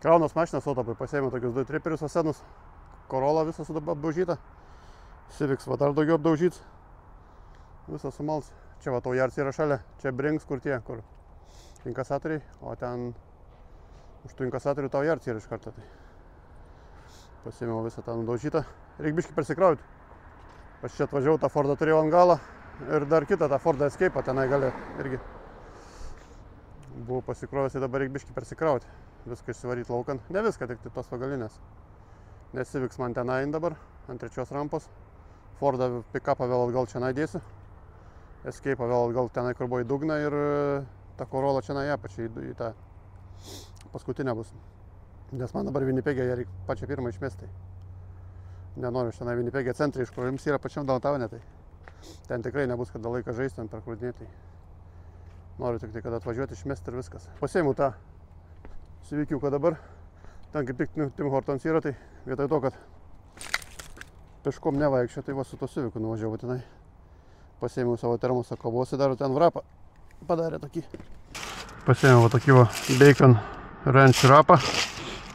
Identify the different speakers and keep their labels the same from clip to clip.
Speaker 1: Kraunas mašinas autopai, pasiėmė tokius 2 triperius asenus. Corolla visas apdaužyta. Civics va dar daugiau apdaužyts. Visas sumals. Čia va tau Jarts yra šalia. Čia Brinks, kur tie, kur inkasatoriai. O ten už tų inkasatorių tau Jarts yra iš karto. Tai pasiėmiau visą tą nudaužytą. Reik biškį persikrauti. Aš čia atvažiavau, tą Fordą turėjau ant galą. Ir dar kitą, tą Fordą Escape tenai gali irgi. Buvau pasikrovęs, tai dabar reik biškį persikrauti. Viską išsivaryti laukan. Ne viską, tik tos pagalinės. Nes Civics man tenai dabar, ant 3 rampos. Fordą pick-upą vėl atgal čia naidėsiu. Escape'ą vėl atgal tenai, kur buvo į dugną. Ir tą Corolla čia naja pačiai į tą paskutinę bus. Nes man dabar Winnipeg'e ją reikia pačią pirmą išmesti. Nenoriu šiandien Winnipeg'e centre, iš kur jums yra pačiam downtown'e. Tai ten tikrai nebus kada laiką žaisti, ten perkrūdinėti. Noriu tik tai, kad atvažiuoti, išmesti ir viskas. Pasiėmiau tą Civikiuką dabar. Ten kaip tik Tim Hortons yra, tai vietoj to, kad peškom nevaikščio, tai va su to Civicu nuvažiavau tenai. Pasiėmiau savo termosą kavos, dar ten vrapą padarė tokį. Pasiėmiau va tokį va Bacon Ranch wrapą.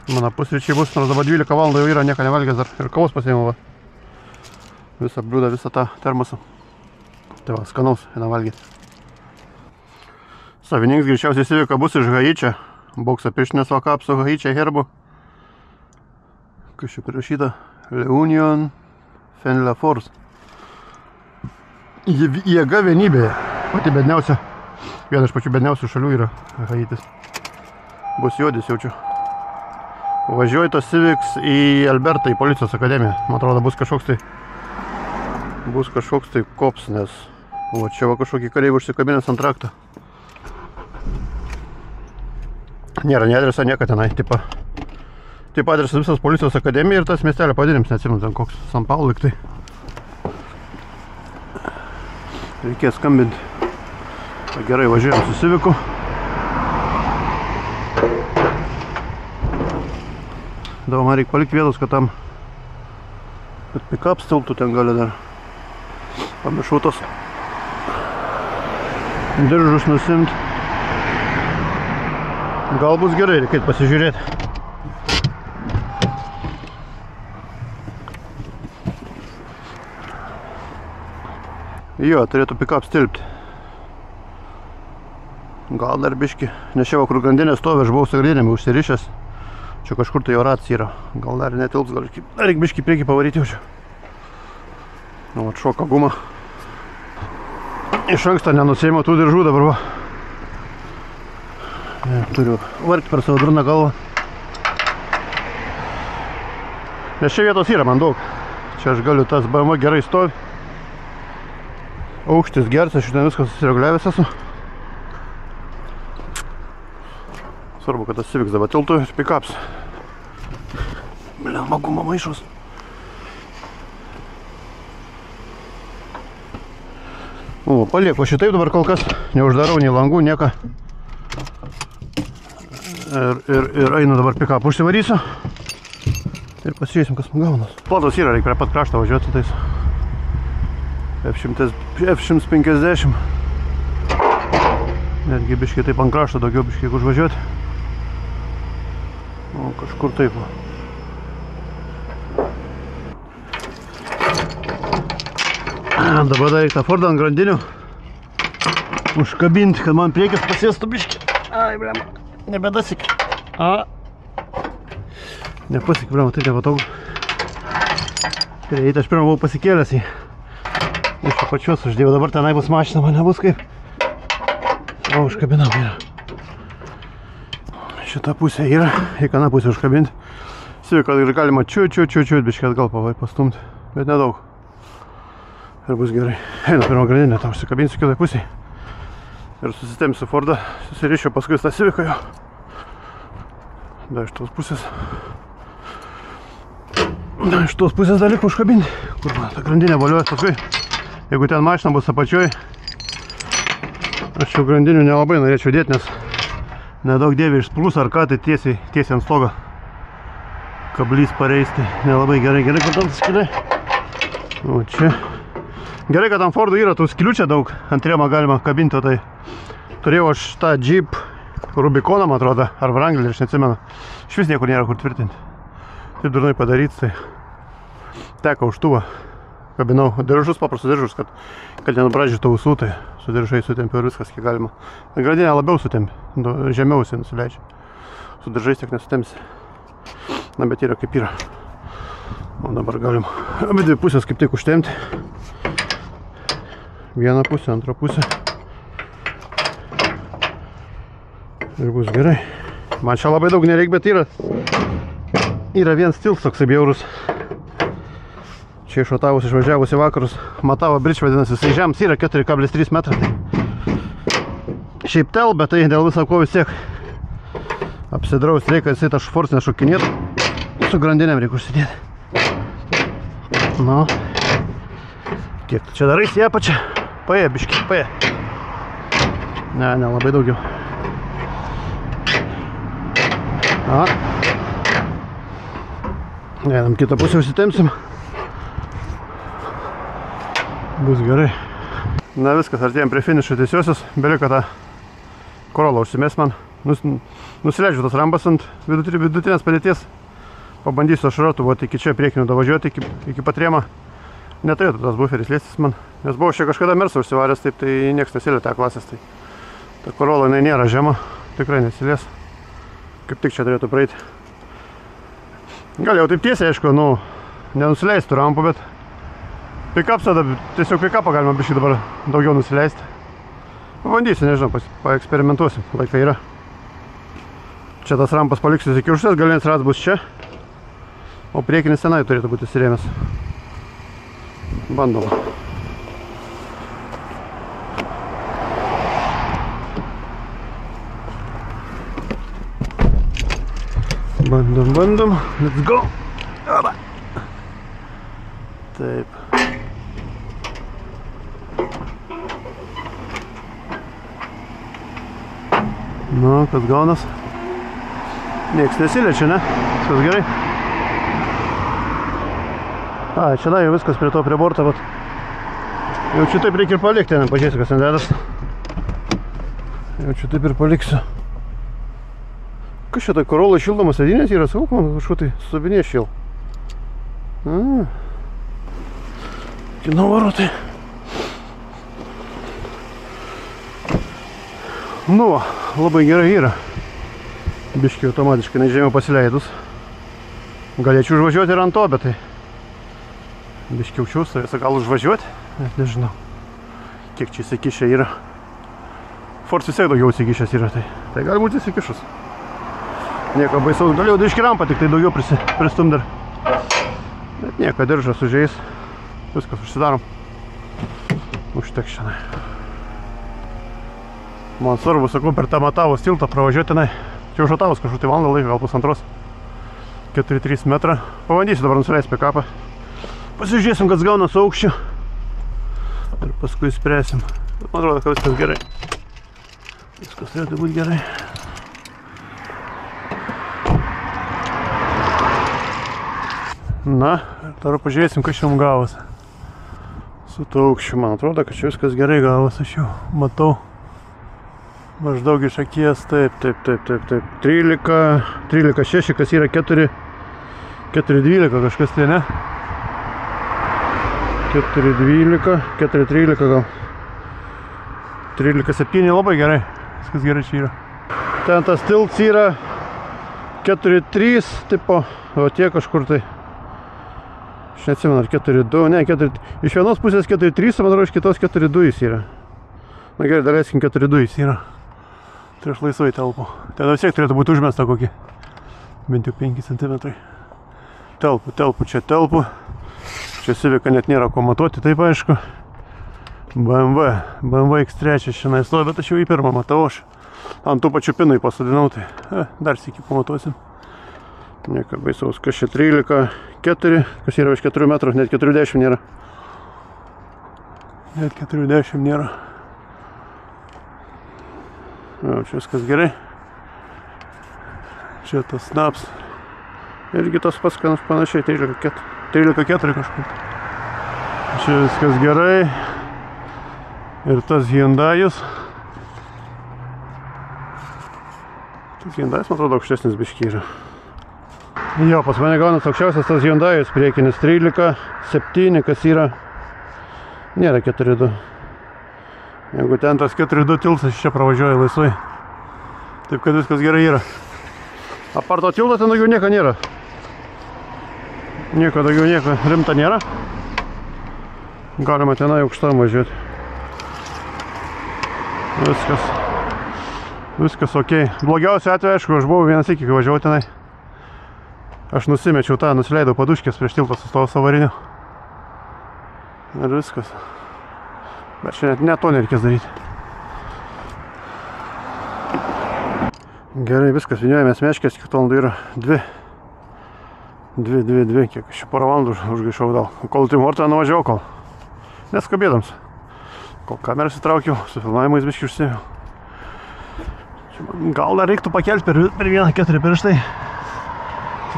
Speaker 1: Mano pusryčiai bus, nors dabar 12 valandų jau yra, nieko nevalgęs dar. Ir kavos pasiėmiau va. Visą bliūdą, visą tą termosą. Tai va, skanaus, eina valgyti. Savininkas greičiausiai Civica bus iš Haičio. Bokso pirštinės vakap su Haičio herbu. Kas čia prirašyta? Leunion Fenle Force. Jėga vienybėje. Pati bedniausia. Viena iš pačių bedniausių šalių yra Haitis. Bus juodis jaučiu. Važiuoju tos Civics į Albertą, į policijos akademiją. Man atrodo, bus kažkoks tai kops, nes o čia va kažkokį kareivį užsikabinęs ant rakto. Nėra nei adreso, nieko tenai. Taip adresas visas policijos akademija ir tas miestelio pavadinimas, neatsimenu, ten koks San Paulo lyg tai. Reikės skambinti. Gerai, važiuojam su Civicu. Dabar man reikia palikti vietos, kad tam pick-up stiltų ten gali dar. Pamiršau tos diržus nusimt. Gal bus gerai, reikia pasižiūrėti. Jo, turėtų pick-up stilpti. Gal dar biški. Nes čia va, kur grandinė stovi, aš buvau su grandinėmi užsirišęs. Čia kažkur tai jo ratas yra. Gal dar netilps, gal reikia biški priekį pavaryti jau čia. Nu, atšoka gumą. Iš anksto nenusiėmiau tų diržų dabar va. Turiu vargti per savo durną galvą. Nes čia vietos yra man daug. Čia aš galiu, tas BMW gerai stovi. Aukštis geras, aš ten viskas susireguliavęs esu. Svarbu, kad tas Civics dabar tiltų ir pick-ups. Blen, magumą maišus. O, palieku šitaip dabar kol kas. Neuždarau nei langų, nieko. Ir einu dabar pick-up užsivarysiu. Ir pasižiūrėsim, kas man gaunas. Plotas yra, reikia prie pat krašto važiuoti tais. F150. Netgi biškiai taip ant krašto daugiau biškiai užvažiuoti. O, kažkur taip va. Dabar dar reikia tą Fordą ant grandinių užkabinti, kad man priekis pasėstų biškį. Ai, blema, nebedasik. Nepasik, blema, tai nepatogu. Eiti, aš pirmą buvau pasikėlęs į iš apačios, aš dėjau, dabar tenai bus mašina, man nebus kaip. O, užkabinam yra. Šita pusė yra, į kaną pusę užkabinti. Civica galima čiut biškį atgal pastumti, bet nedaug. Ir bus gerai. Einu pirmą grandinę, tą užsikabinsiu kitoj pusėj. Ir susitempsiu Fordą, susirišiu paskui tą Civicą jo. Dar iš tos pusės. Dar liko užkabinti. Kur man tą grandinę valiuos paskui. Jeigu ten mašina bus apačioj, aš jau grandinių nelabai norėčiau dėti, nes nedaug dėvi išsprūs ar ką, tai tiesiai ant stogo. Kablys pareis, tai nelabai gerai, kad tam skiliai. O čia. Gerai, kad ant Fordų yra tų skilių čia daug, ant rėmą galima kabinti, o tai turėjau aš tą Jeep Rubiconą, man atrodo, ar Wranglerį, aš neatsimenu. Švis niekur nėra kur tvirtinti. Taip durnai padaryti, tai teko už tuvą. Kabinau diržus, paprastus diržus, kad nenubražytų ausų, tai su diržai sutempiu ir viskas, kiek galima. Grandinę labiau sutempi, žemiausiai nusileidžia. Su diržais tiek nesutemsi. Na, bet yra kaip yra. O dabar galim abi dvi pusės kaip tik užtemti. Vieną pusę, antrą pusę. Ir bus gerai. Man čia labai daug nereik, bet yra vienas stils toksai bjaurus. Čia išotavus, išvažiavus į vakarus. Matavo bridž vadinasi, jisai žems yra 4,3 metrai. Šiaip tel, bet tai dėl viso ko vis tiek apsidraus reikia, jisai tą šforcą nešokinėtų. Su grandinėm reikia užsidėti. Nu. Kiek tu čia darais į apačią? Paė, biški, paė. Ne, labai daugiau. A. Einam kitą pusę užsitemsim. Bus gerai. Na viskas, artėjom prie finišo tiesiosios. Beliko tą Corolla užsimės man. Nusileidžiu tas rampas ant vidutinės padėties. Pabandysiu aš ratu, iki čia priekiniu davažiuoti, iki patrėmą. Neturėtų tas buferis liestis man. Nes buvau čia kažkada Mersą užsivaręs, taip tai nieks nesilietė klasės. Tai ta Corolla jinai nėra žema, tikrai nesilies. Kaip tik čia turėtų praeiti. Gal jau taip tiesiai, aišku, nenusileistų rampų, bet pick-upsą, tiesiog pick-upą galima biškai dabar daugiau nusileisti. Pabandysiu, nežinau, paeksperimentuosim, laikai yra. Čia tas rampas paliksiu iki užsės, galinis ras bus čia. O priekinis senai turėtų būti įsirėmęs. Bandom. Bandom. Let's go. Oba. Taip. Nu, kas gaunas? Nieks nesiliečia, ne? Viskas gerai. Čia da, jau viskas prie borto, bet jau čia taip reikia ir palikti, pažiūrėsiu, kas ten dedas. Jau čia taip ir paliksiu. Kas čia tai Corolla šildomas sėdynės yra, sauk, man kažko tai subinė šil. Kino varotai. Nu, labai gerai yra. Biškiai automatiškai nežemiau pasileidus. Galėčiau užvažiuoti ir ant to, bet tai biškiai aukščiaus, savęs gal užvažiuoti? Net nežinau. Kiek čia įsikišę yra. Ford visai daugiau įsikišęs yra, tai gali būti įsikišus. Nieko baisaus, galėjau biškį rampą, tik tai daugiau pristum dar. Bet nieko, diržas užeis. Viskas užsidarom. Užtek šiandien. Man svarbu, sakau, per tą Matavos tiltą pravažiuoti tenai. Čia užatavus kažkur tai valandą laiko, gal pusantros. 4-3 metrą. Pabandysiu dabar nusileisti pick-upą. Pasižiūrėsim, kas gauna su aukščiu. Ir paskui spręsim. Man atrodo, kad viskas gerai. Viskas turėtų būti gerai. Na, dar pažiūrėsim, kas čia mums gavos. Su to aukščiu, man atrodo, kad čia viskas gerai gavos. Aš jau matau. Maždaug iš akies, taip. 13,6, kas yra 4,12 kažkas tai, ne? 4,12, 4,13 gal. 13,7 labai gerai. Viskas gerai čia yra. Ten tas tilts yra 4,3 tipo, o tie kažkur tai. Aš neatsimenu, ar 4,2, ne, 4, iš vienos pusės 4,3, man atrodo, iš kitos 4,2 jis yra. Na gerai, daleiskim 4,2 jis yra. Tai aš laisvai telpu. Ten vis tiek turėtų būti užmesta kokį. Bent jau 5 cm. Telpu, čia telpu. Čia Civica net nėra ko matuoti, taip aišku. BMW X3 šiandien stovi, bet aš jau į pirmą matau. Aš ant tų pačių pinų pasadinau, tai dar sykį pamatuosim. Nieko baisaus, kas čia 13,4, kas yra iš 4 metrų, net 40 nėra. Net 40 nėra. O, čia viskas gerai. Čia tas snaps. Irgi tas pats panašiai, 13,4 kažkur. Čia viskas gerai. Ir tas Hyundai'us. Tas Hyundai'us, man atrodo, aukštesnis biškį yra. Jo, pas mane gaunas aukščiausias tas Hyundai'us, priekinis 13.7, kas yra, nėra 4.2. Jeigu ten tas 4.2 tiltas, čia pravažiuoja laisvai. Taip, kad viskas gerai yra. Apart to tilto ten daugiau nieko nėra. Nieko rimta nėra. Galima tenai aukštam važiuoti. Viskas ok. Blogiausia atveju, aišku, aš buvau vienas iki, kai važiavau tenai. Aš nusimečiau tą, nusileidau paduškės prieš tiltą sustojau avariniu. Ir viskas. Bet čia net to nereikės daryti. Gerai, viskas, vyniojamės meškės, kiek valandų yra 2, kiek aš čia porą valandų užgaišau dal. Kol Tim Hortoną nuvažiavau, kol neskabėdams. Kol kamerą sitraukiau, su filmavimais biškį užsėmiau. Gal dar reiktų pakelti per 1.4 prieš tai.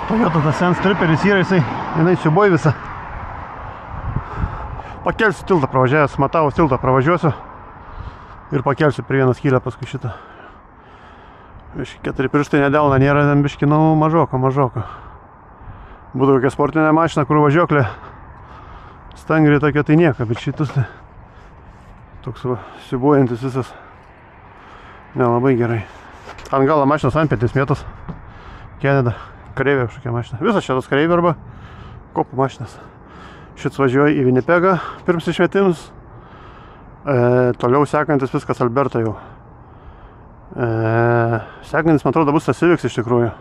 Speaker 1: Toyota tas Sense Triperis yra, jinai siuboj visą. Pakelsiu tiltą pravažiavęs, Matavos tiltą pravažiuosiu ir pakelsiu per 1 skylę paskui šitą. 4 pirštai nedelna nėra, ten biški, mažoka. Būtų kokia sportinė mašina, kur važiuoklė stangriai tokia, tai nieka, bet šitas toks siubuojantis visas nelabai gerai. Ant galo mašinos antpėtis mėtos, Canada, kareivė kažkokia mašina. Visas šitas kareivė arba kopų mašinas. Šits važiuoja į Winnipegą pirms išmetimus. Toliau sekantis viskas Alberta jau. Sekantis, man atrodo, bus tas Civics iš tikrųjų.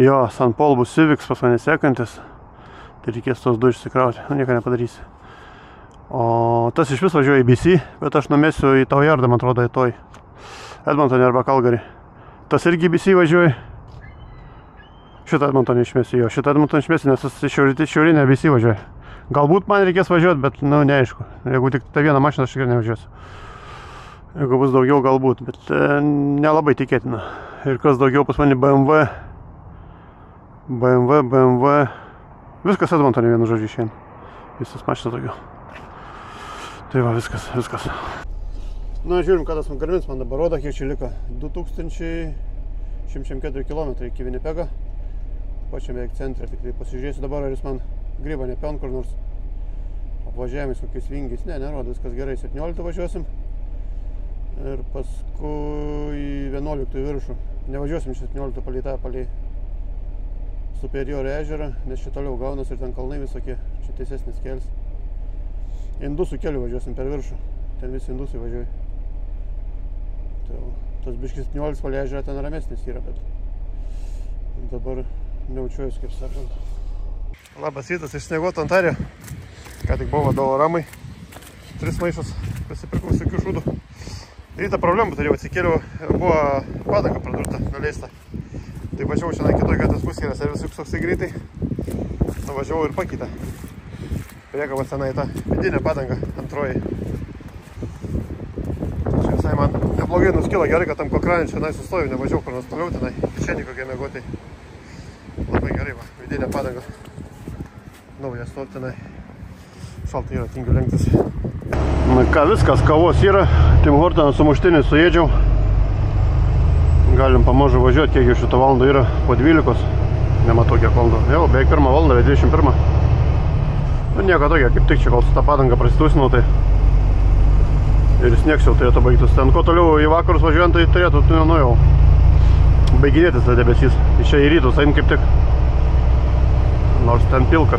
Speaker 1: Jo, St. Paul bus Civics, pas mane sekantis. Tai reikės tos 2 išsikrauti, nieko nepadarysi. O tas iš vis važiuoja į BC, bet aš numesiu į Taujardą, man atrodo, į toj Edmontonį arba Calgary. Tas irgi į BC važiuoja. Šitą Edmontonį išmesiu, jo, šitą Edmontonį išmesiu, nes tas šiaurinė BC važiuoja. Galbūt man reikės važiuoti, bet, neaišku. Jeigu tik tą vieną mašiną, aš tikrai nevažiuosiu. Jeigu bus daugiau, galbūt, bet nelabai tikėtina. Ir kas daugiau pas mane BMW. Viskas Edmontonį vienu žodžiu išeina. Visas mašinas daugiau. Tai va, viskas. Na, žiūrim, kada gamins man dabar rodo, kiek čia liko. 2104 km iki Winnipegą. Pačiam beveik centre, tik tai pasižiūrėsiu dabar, ar jis man gryba nepion kur nors. Apvažiavimais kokiais vingiais. Ne, nerodo, viskas gerai. 17 važiuosim. Ir paskui 11 viršų. Nevažiuosim 17 palei tą, palei Superior ežerą, nes čia toliau gaunas ir ten kalnai visokie. Čia tiesesnis kelias. Indusų keliu važiuosim per viršų. Ten visi indusai važiuoja. Tai tas biškis 17 palei ežerą ten ramesnis yra, bet dabar neučiuojas, kaip sakant. Labas rytas iš snieguoto Ontario. Ką tik buvo $1. 3 maišus prisipirkau visokių šūdų. Rytą problemų turėjau, atsikėliau, buvo padanga pradurta, nuleista. Tai važiavau šiandien kitoj gatvės pusėje, yra servisų toksai greitai. Nuvažiavau ir pakeitą. Priekabas tenai tą vidinę padangą antroji. Čia visai man neblogai nuskilo, gerai, kad tam kokranį šiandien sustoju, nevažiavau kur nors toliau tenai. Šiandien kokie mėgotai. Labai gerai, va, vidinė padanga. Nauja stovi tenai. Šaltai yra, tingiu lenktis. Na ką, viskas, kavos yra. Tim Hortoną sumuštinį suėdžiau. Galim pamažu važiuoti, kiek jau šito valandų yra, po 12. Nematau kiek valandų. Jau, beveik 1 valandą, 21. Nu, nieko tokia, kaip tik čia, kol su tą padangą prasitusinau, tai ir sniegs jau turėtų baigtis. Ten kuo toliau į vakarus važiuojant, tai turėtų, jau baiginėtis tas debesys. Iš čia į rytus eina kaip tik. Nors ten pilka.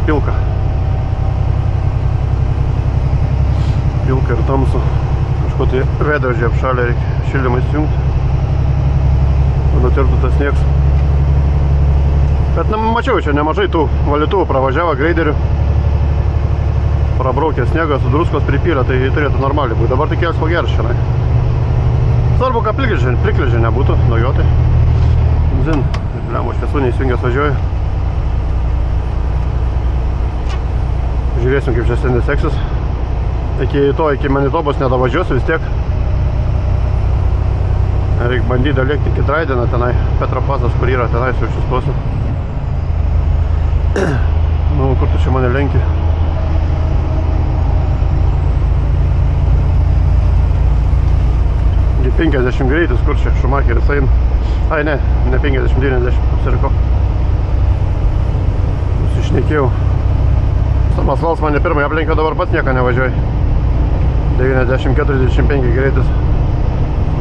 Speaker 1: Pilka ir tamsu. Kažko tai veidrodžiai apšalę, reikia šildymą įsijungti. Nutirptų tas sniegs. Bet mačiau, čia nemažai tų valytuvų pravažiavo greiderių. Prabraukė sniegą, su druskos pripylė, tai turėtų normaliai būti. Dabar tik kelias pageras šiandien. Svarbu, kad plikležė nebūtų, naujotai. Zin, lemo šviesų neįsijungęs važiuoju. Žiūrėsim, kaip čia šiandien seksis. Iki Manitobos nedavažiuosiu vis tiek. Reikia bandyti dalėkti iki Draideną, tenai Petropasas, kur yra, tenai su išsistosiu. Nu, kur tu čia mane lenki? Gi 50 greitis, kur čia Šumacheris eina. Ai, ne 50, 90 apsirikau. jau. Samas vals mane pirmai aplenkė, dabar pats nieko nevažiuoju. 90-45 greitis.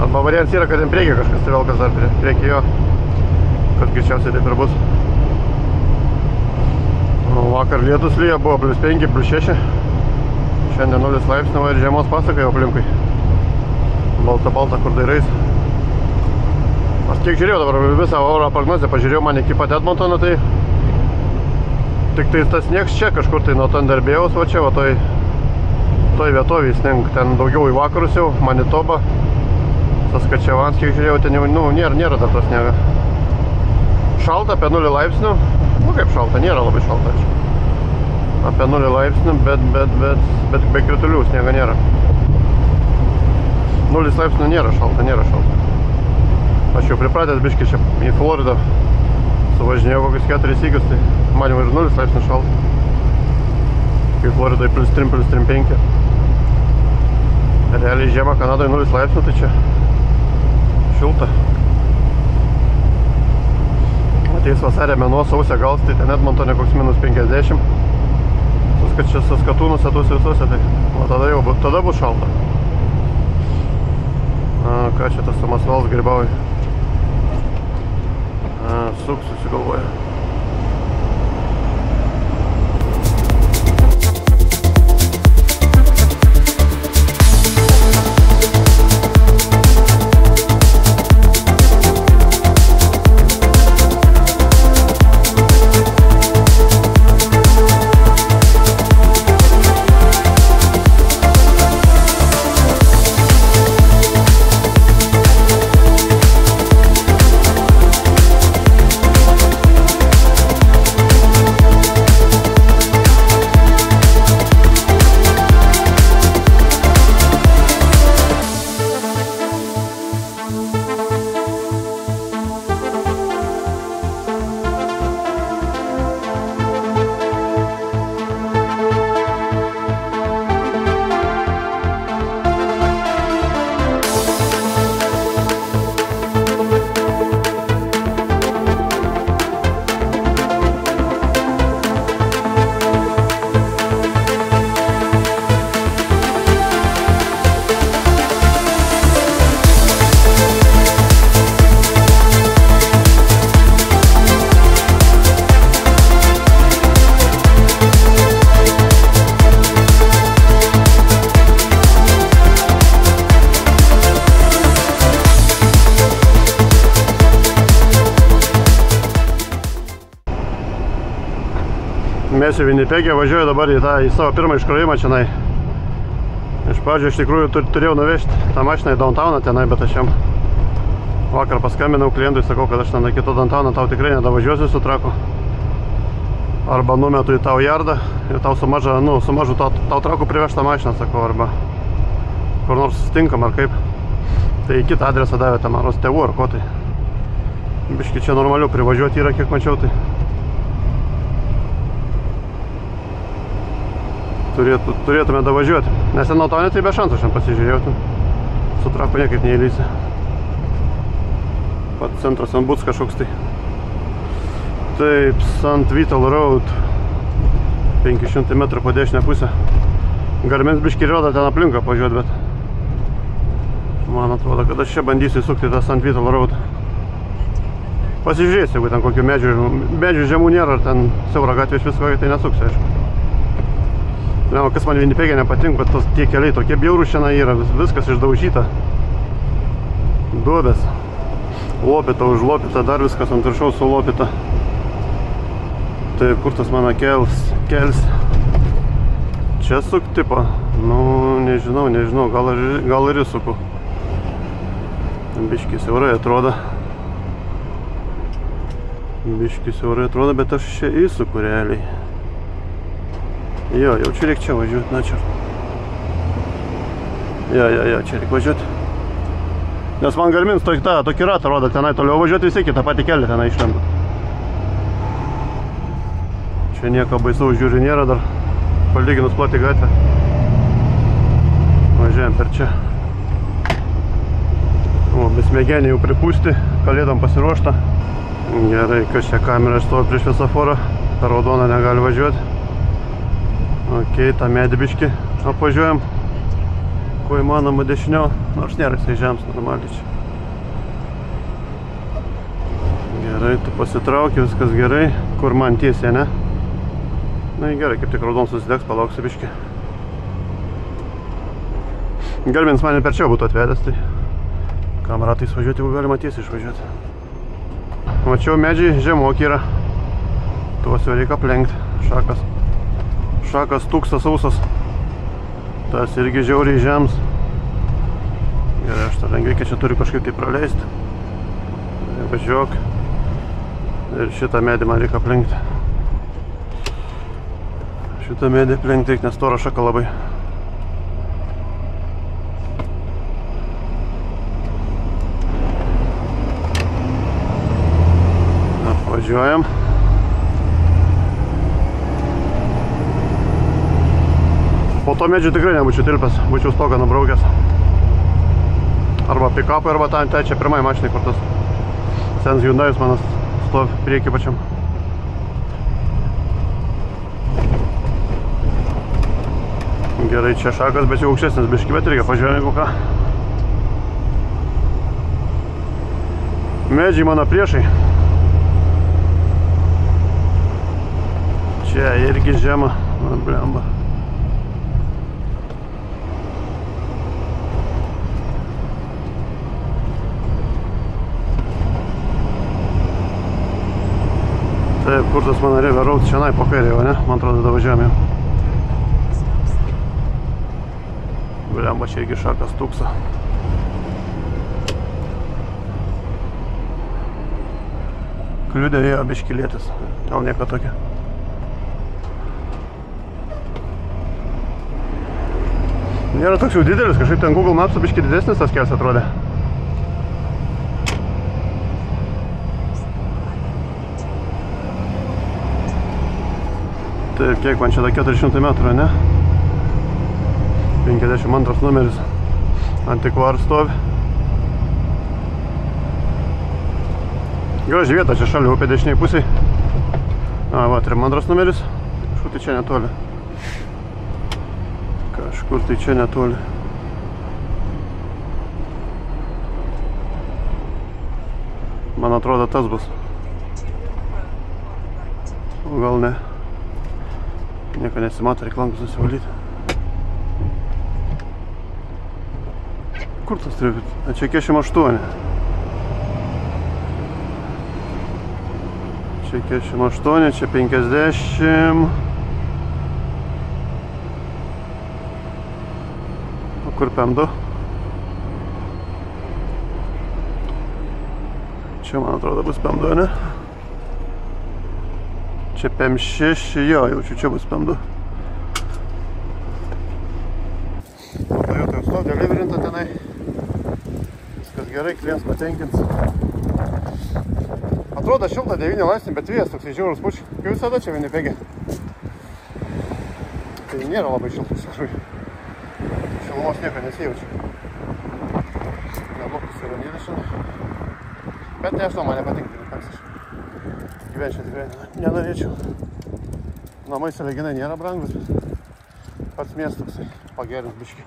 Speaker 1: Arba variantas yra, kad ten priekį kažkas tai velkas dar priekį jo. Kad greičiausiai taip ir bus. Vakar lietus lyja, buvo +5, +6. Šiandien 0 laipsnių ir žiemos pasaka jau aplinkui. Balta, kur dairais. Aš kiek žiūrėjau dabar visą oro prognozę, pažiūrėjau man iki pat Edmontono, tai tik tai tas sniegs čia kažkur tai nuo Tandarbėjaus, va čia, va toj vietovėj sneng, ten daugiau į vakarus jau, Manitoba, Saskačevans, kiek žiūrėjau, ten jau, nėra dar to sniega. Šalta, apie 0 laipsnių, kaip šalta, nėra labai šalta, apie 0 laipsnių, bet be kritulių sniega nėra. 0 laipsnių nėra šalta. Aš jau pripratęs biškį čia į Floridą, suvažinėjau kokius 4 sykius, tai man jau ir 0 laipsnių šalta. Kai Floridai +3, +3,5. Realiai žiemą Kanadoje 0 laipsnių, tai čia šilta. Ateis vasarė mėnuo, sausio gals, tai ten Edmontone koks -50. Saskatūnuose tuose visuose, tai tada bus šalta. Ką čia tas Samas Vals grybauja? Suks susigalvoja. Mes į Winnipegę važiuoju dabar į savo pirmą iškrovimą čionai. Iš pradžio iš tikrųjų turėjau nuvežti tą mašiną į downtowną tenai, bet aš jam vakar paskambinau klientui, sakau, kad aš ten į kitą downtowną tau tikrai nedavažiuosiu su traku. Arba numetu į tau jardą ir tau su mažu tau traku privežti tą mašiną, sakau, arba kur nors susitinkam ar kaip. Tai į kitą adresą davė tą maros tėvų ar ko tai. Biški čia normaliau privažiuoti yra, kiek mačiau, tai turėtume davažiuoti. Nes ten Downtowne tai be šansų šiandien pasižiūrėjau. Su traku niekaip neįlysi. Pat centras ant Buts kažkoks tai. Taip, St. Vital Road. 500 metrų po dešinę pusę. Garmins biškį rodo ten aplinką pažiūrėti, bet man atrodo, kad aš čia bandysiu įsukti tą St. Vital Road. Pasižiūrėsiu, jeigu ten kokių medžių žemų nėra, ar ten siaura gatvė iš visko, tai nesuksiu, aišku. Kas man Winnipegė nepatinka, kad tie keliai tokie bjaurūs šiandien yra, viskas išdaužyta. Duobės. Lopita, užlopita, dar viskas ant viršaus sulopita. Taip, kur tas mano kels? Čia suk tipo? Nu, nežinau, gal ir įsuku. Biškį siaurai atrodo. Bet aš čia įsuku realiai. Jo, jau čia reikia čia važiuoti, na čia. Jo, čia reikia važiuoti. Nes man Garmins tokį ratą rodo, tenai toliau važiuoti visi kitą patį kelią tenai išlenda. Čia nieko baisaus žiūri nėra dar, palyginus plati gatvę. Važiuojam per čia. O, besmegeniai jau pripūsti, kalėdom pasiruošta. Gerai, kas čia kamera stovi prieš šviesoforą. per raudoną negali važiuoti. Ok, tą medį biškį apvažiuojam. Kuo įmanoma dešiniau, nors nėra jisai žems normaliai čia. Gerai, tu pasitrauki, viskas gerai. Kur man tiesiai, ne? Na, gerai, kaip tik raudon susidegs, palauksiu biškį. Galbins mane per čia būtų atvedęs, tai kam ratais važiuoti, jeigu galima tiesiai išvažiuoti. Mačiau, medžiai žemok yra. Tuos jau reikia aplenkti. Šakas tūksas sausas. Tas irgi žiauriai žems. Gerai, aš tą lengvikę čia turiu kažkaip tai praleisti. Važiuok. Ir šitą medį man reikia aplenkti. Šitą medį aplenkti, nes stora šaka labai. Važiuojam. Po to medžių tikrai nebūčiau tilpęs, būčiau stogą nubraukęs. Arba pick-upą, arba tą čia pirmai mašinai, kur tas senas Hyundai'us manas stovi priekį pačiam. Gerai, čia šakas, bet jau aukštesnis biškį, bet reikia pažiūrėjau, jeigu ką. Medžiai mano priešai. Čia irgi žema, blemba. Taip, kur tas mano River Road šiandien po kairį, o ne? Man atrodo, tada važiuojam jau. Blemba, čia irgi šakas tūksa. Kliudė ėjo biškilėtis, gal nieko tokia. Nėra toks jau didelis, kažkaip ten Google Maps biški didesnis tas kelias atrodė. Taip, kiek man čia da 400 metrų, ne? 52 numeris. Antikvar stovi. Graži vieta, čia šalia upė dešiniai pusiai. A, va, 32 numeris. Kažkur tai čia netoli. Kažkur tai čia netoli. Man atrodo, tas bus. O gal ne. Nieko nesimato, reik langus nusivalyti. Kur tas turi būti? A, čia 48. Čia 48, čia 50. O kur PM2? Čia, man atrodo, bus PM2, ne? Čia PM6, jo, jaučiu, čia bus PM2. Toyota stovi deliverinta tenai. Viskas gerai, klientas patenkins. Atrodo šilta 9 laipsnių, bet vėjas toksai žiaurus pučia. Kaip visada čia Winnipege. Tai nėra labai šiltas, kažkai. Šilumos nieko nesijaučia. Neblokas yra 20. Bet nežinau, man nepatinka. Gyvenčiau tikrai nenorėčiau. Namai sąlyginai nėra brangus, bet pats miestas toksai pagerins biškį.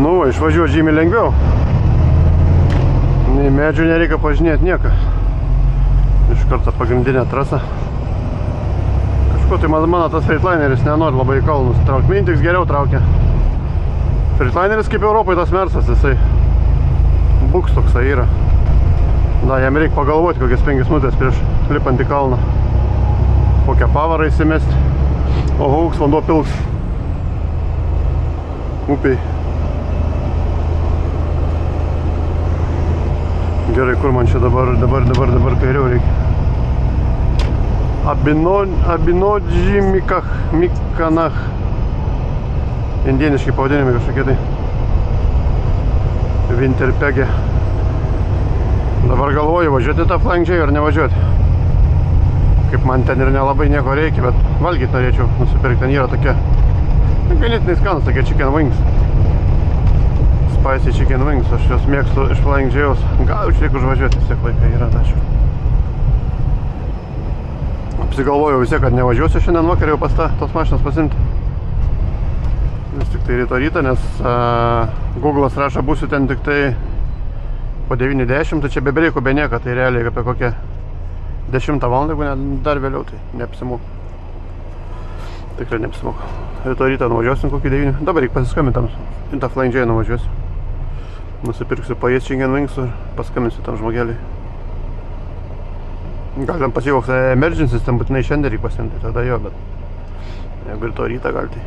Speaker 1: Nu, išvažiuoti žymiai lengviau. Nei medžių nereikia pažinėti nieką. Iš karto pagrindinė trasa. Kažko tai mano tas Freightlineris nenori labai į kalnus traukti. Mintiks geriau traukia. Freightlineris kaip Europai tas Mersas, jisai buks toksai yra. Da, jam reikia pagalvoti kokias 5 minutės prieš lipant į kalną. Kokią pavarą įsimesti. O hauks vanduo pilks. Upiai. Gerai, kur man čia dabar kairiau reikia. Abinodži Mikanach. Indieniški pavadinimai kažkokie tai. Winterpege. Dabar galvoju, važiuoti tą Flying-J ar nevažiuoti. Kaip man ten ir nelabai nieko reikia, bet valgyti norėčiau nusipirkti. Ten yra tokie ganėtinai skanus, tokie chicken wings. Spicy chicken wings, aš jos mėgstu iš Flying-J'aus. Gal jau čia reikia užvažiuoti, vis tiek laikai yra, ačiū. susigalvojau vis tiek, kad nevažiuosiu šiandien vakarį jau pas tos mašinos pasimti. Vis tik tai ryto, nes Google'as rašo, būsiu ten tik tai po 9:10, tai čia be breikų, be nieko, tai realiai apie kokią 10 valandą, jeigu ne dar vėliau, tai neapsimoku. Tikrai neapsimoku. Ryto nuvažiuosim kokį 9. Dabar reikia pasiskambinti tam, į tą Flying J nuvažiuosiu. Nusipirksiu paės Chicken Wings ir paskambinsiu tam žmogeliui. Gal ten pasikoks emergency, ten būtinai šiandien reikia pasiimti, tada jo, bet jeigu ryto gal tai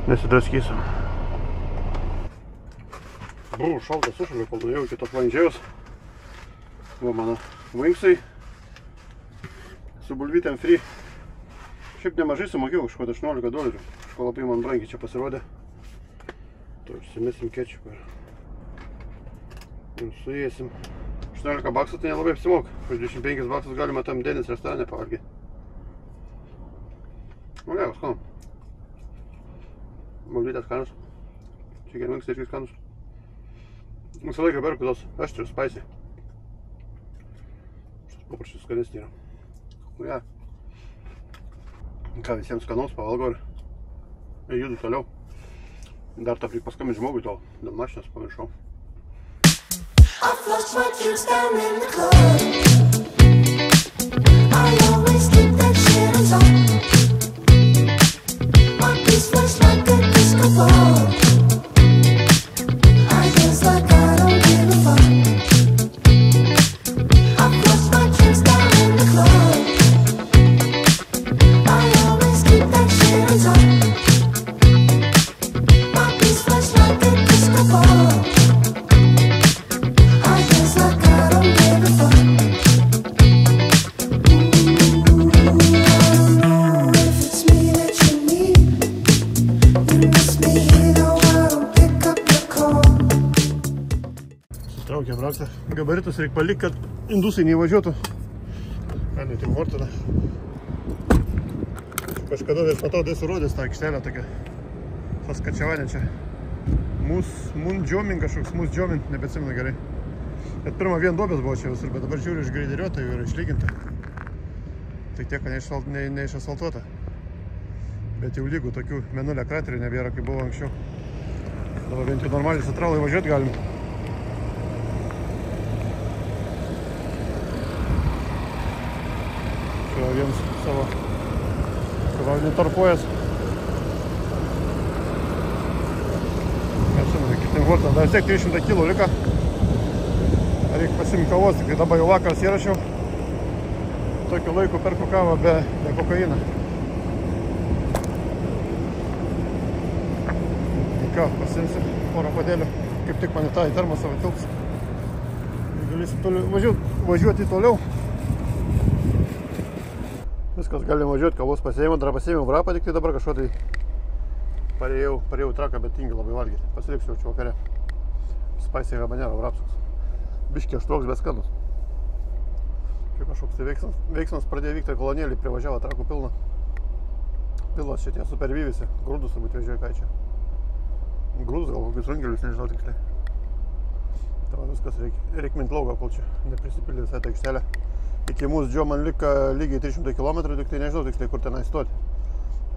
Speaker 1: nesidraskysiu. Buvo šaltas sušaliu, kol nuėjau iki to Flying J-us. Va mano Wingsai su bulvytėm free. Šiaip nemažai sumokėjau, kažko $18. Kažko labai man brangiai čia pasirodė. To užsimesim ketčupą ir suėsim. $18 tai nelabai apsimok. Už $25 galima tam Denis restorane pavalgyti. Nu ne, skanų. Bulvytės skanus. Chicken Wings irgi skanus. Visą laiką perku tos aštrius, spicy. Šitas papraščius skanesnį yra. Nu ja. Ką, visiems skanaus pavalgo ir judu toliau. Dar tą reikia paskambinti žmogui tol, dėl mašinos pamiršau.
Speaker 2: I've lost my drinks down in the club. I always keep that shit on top. My piece was like a disco ball. I dance like I don't give a fuck. I've lost my drinks down in the club. I always keep that shit on top. My piece was like a disco ball.
Speaker 1: Susitraukė braktą. Gabaritus reikia palikti, kad indusai neįvažiuotų. Ką, Tim Hortoną. Kažkada vis matau, tai surodės tą aikštelę tokia. Saskačiavanė čia. Mundžiomin kažkoks, Mundžiomin, nebeatsimenu gerai. Bet pirmą vien duobės buvo čia visur, bet dabar žiūriu išgreideriuota, jau yra išlyginta. Tai tiek, kad neišasfaltuota. Bet jau lygų tokių menulio kraterių nebėra, kaip buvo anksčiau. Dabar bent jau normaliai su tralai važiuoti galim. Čia vienas savo krovinį tarpuojas. Nežinau, kaip Tim Hortoną, dar vis tiek 300 kg lika. Reikia pasimti kavos, tik dabar jau vakaras įrašiau. Tokiu laiku perku kavą be kokainą. Ką, pasimsiu porą padėlių, kaip tik man į tą į termosą tilps. Galėsim važiuoti toliau. Viskas, galim važiuoti, kavos pasiėmiau, dar pasiėmiau vrapą, tik tai dabar kažko tai parėjau traką, bet tingiu labai valgyti. Pasiliksiu čia vakare. Spicy habanero vrapsus. Biškė aštroks, bet skanus. Čia kažkoks tai veiksmas pradėjo vykti, kolonėlį privažiavo trakų pilną. Pilos šitie supervyvisi. Grūdus turbūt vežioja ką čia. Grūdus gal kokius rungelius, nežinau tiksliai. Tai viskas reikia mint laugą, kol čia neprisipildė visą tą aikštelę. Iki mūsų džio man lika lygiai 300 km, tik tai nežinau tiksliai, kur tenai stoti.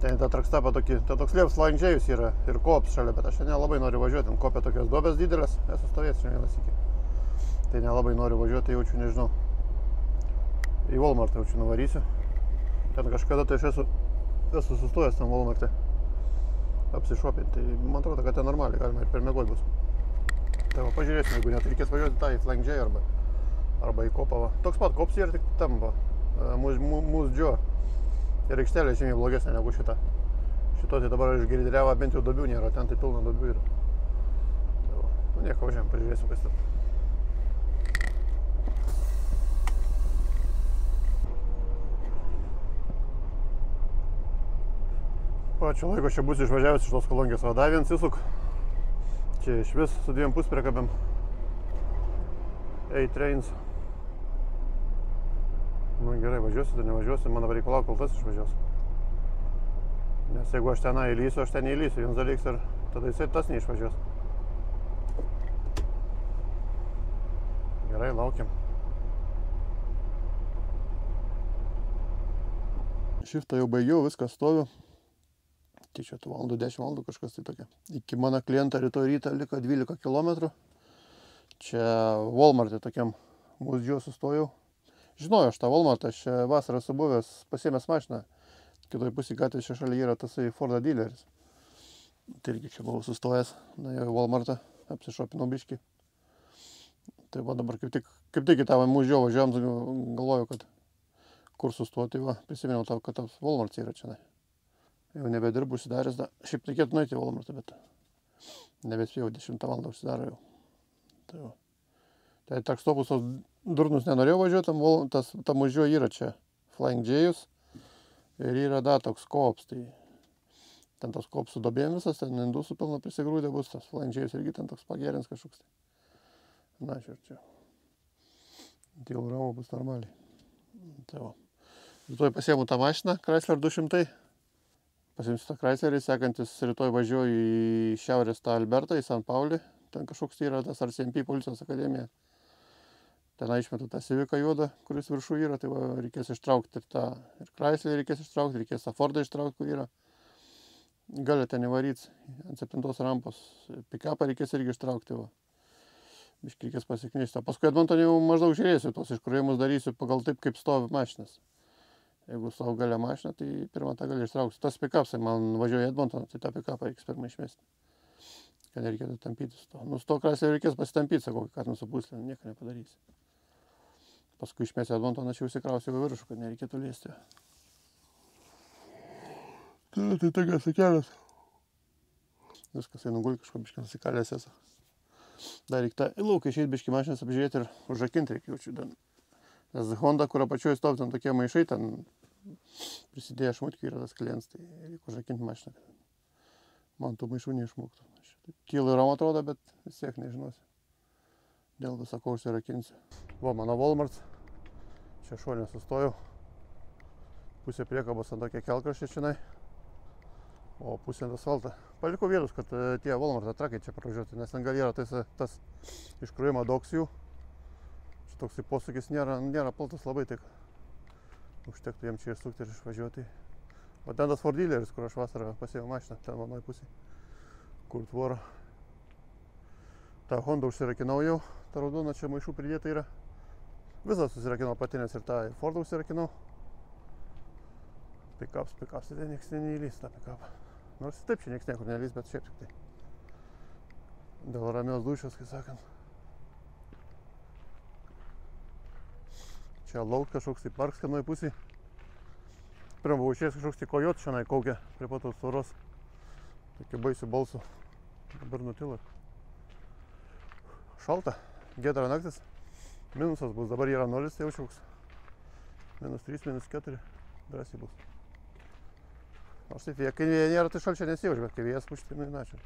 Speaker 1: Ten tą trakstapą tokį, ten toks lieps Flying J-us yra ir kops šalia, bet aš šiandien labai noriu važiuoti. Ten kopia tokios duobės didelės, esu stovėjęs šiandien iki. Tai nelabai noriu važiuoti, tai jaučiu, nežinau. Į Walmartą jaučiu nuvarysiu. Ten kažkada tai aš esu sustojęs tam Walmart'e. Apsišopinti. Tai man atrodo, kad ten normaliai galima ir per mėgot bus. Tai va, pažiūrėsim, jeigu net reikės važiuoti tą į Flying J arba į kopą. Toks pat kops yra tik tam va. Mūsų džio. Ir aikštelė žymiai blogesnė negu šita. Šito tai dabar išgreideriavo, bent jau duobių nėra, ten tai pilna duobių yra. Tai va, nu nieko, važiuojam, pažiūrėsim, kas ten. Pačio laiko čia bus išvažiavęs iš tos kolonkės vadavien įsuk. Čia iš vis su 2 puspriekabėm. A-Trains. Nu gerai, važiuosiu, tai nevažiuosiu, man dabar reikalau, kol tas išvažiuos. Nes jeigu aš tenai įlysiu, aš ten neįlysiu, vienas dalyks ir tada jisai tas neišvažiuos. Gerai, laukiam. Šiftą jau baigiau, viskas stoviu. Tai čia 10 valandų kažkas tai tokia. Iki mano klientą rytoj rytą liko 12 km. Čia Walmart'e tokiam mūsdžiu sustojau. Žinojau aš tą Walmart'ą, aš vasarą esu buvęs, pasiėmęs mašiną. Kitoj pusėje gatvės čia šalia yra tasai Fordo dealeris. Tai irgi čia buvau sustojęs, nuėjau į Walmart'ą, apsišopinau biškį. Tai va dabar kaip tik į tą mūsdžiu važiuojam, galvoju, kad kur sustoti, va, prisiminiau tau, kad tas Walmart'as yra čia. Jau nebedirbu užsidaręs, šiaip reikėtų nueiti į Walmart'ą, bet nebespėjau, 10 valandą užsidaro jau. Tai va. Tai takstopus tos durnus nenorėjau važiuoti, tam mūsdžiu yra čia Flying J's ir yra toks Coops, tai ten tas Coops su dobėm visas, ten indusų pilna prisigrūdė bus, tas Flying J's irgi ten toks pagerins kažkoks. Na, čia. Dėl ramo bus normaliai. Tai va. Rytoj pasiėmu tą mašiną, Chrysler 200. Pasiimsiu tą Chryslerį, sekantis rytoj važiuoju į šiaurės tą Albertą, į San Paulį. Ten kažkoks yra tas RCMP policijos akademija. Ten išmetu tą Civicą juodą, kuris viršų yra, tai va, reikės ištraukti ir Chryslerį reikės ištraukti, reikės tą Fordą ištraukti, kur yra. Gali ten įvaryti ant 7 rampos, pick-upą reikės irgi ištraukti. Va. Biškai reikės pasiknėsti. Paskui Edmonton jau maždaug žiūrėsiu, tos iškrovimus darysiu pagal taip, kaip stovi mašinas. Jeigu savo galia mašiną, tai pirmą tą gali ištraukti. Tas pick-upsai man važiuoja Edmonton, tai tą pick-upą reiks pirmą išmesti. Kad nereikėtų tampyti su to. Nu, su to Chryslerį reikės pasitampyti, sakau, kad nusipūslę, nieko nepadarysi. Paskui išmesti Edmonton, aš jau įsikrausiu į viršų, kad nereikėtų liesti. Tai tokias kelias. Viskas, einu guli kažko biškai nusikalęs esu. Dar reikia į lauką išeiti biškai mašinas apžiūrėti ir užrakinti reikia jaučiu. Nes Honda, kur apačioje stovi ten tokie maišai, ten prisidėję šmutkiai yra tas klientas, tai reikia užrakinti mašiną. Man tų maišų neišmoktų. Tylu yra, atrodo, bet vis tiek nežinosiu. Dėl visako užsirakinsiu. Va, mano Walmart's. Čia šuolį sustojau. Pusė priekabos ant tokia kelkraštė čionai. O pusė ant asfaltą. Palikau vietos, kad tie Walmart'o trakai čia pravažiuoti, nes ten gal yra tas iškrovimo doksijų. Čia toksai posūkis nėra paltas labai tik. Užtektų jiem čia įsukti ir išvažiuoti. O ten tas Ford dealeris, kur aš vasarą pasiėmiau mašiną, ten manoj pusėje, kur tvora. tą Hondą užsirakinau jau, tą raudoną čia maišų pridėta yra. Visą susirakinau patinės ir tą Fordą užsirakinau. Pickups, tai nieks neįlys tą pickupą. Nors taip čia nieks niekur neįlys, bet šiaip tik tai. Dėl ramios dušios, kai sakant. Čia lauk kažkoks tai parks vienoj pusėj. Pirmą buvau išėjęs kažkoks tai kojot šiandien kaukia prie pat tos tvoros. Tokiu baisiu balsu. Dabar nutilo. Šalta, giedra naktis. Minusas bus, dabar yra 0, tai jau šauks. -3, -4, drąsiai bus. Aš taip, kai nėra, tai šalčia nesijaučiu, bet kai vėjas pušti, tai nuinačiau.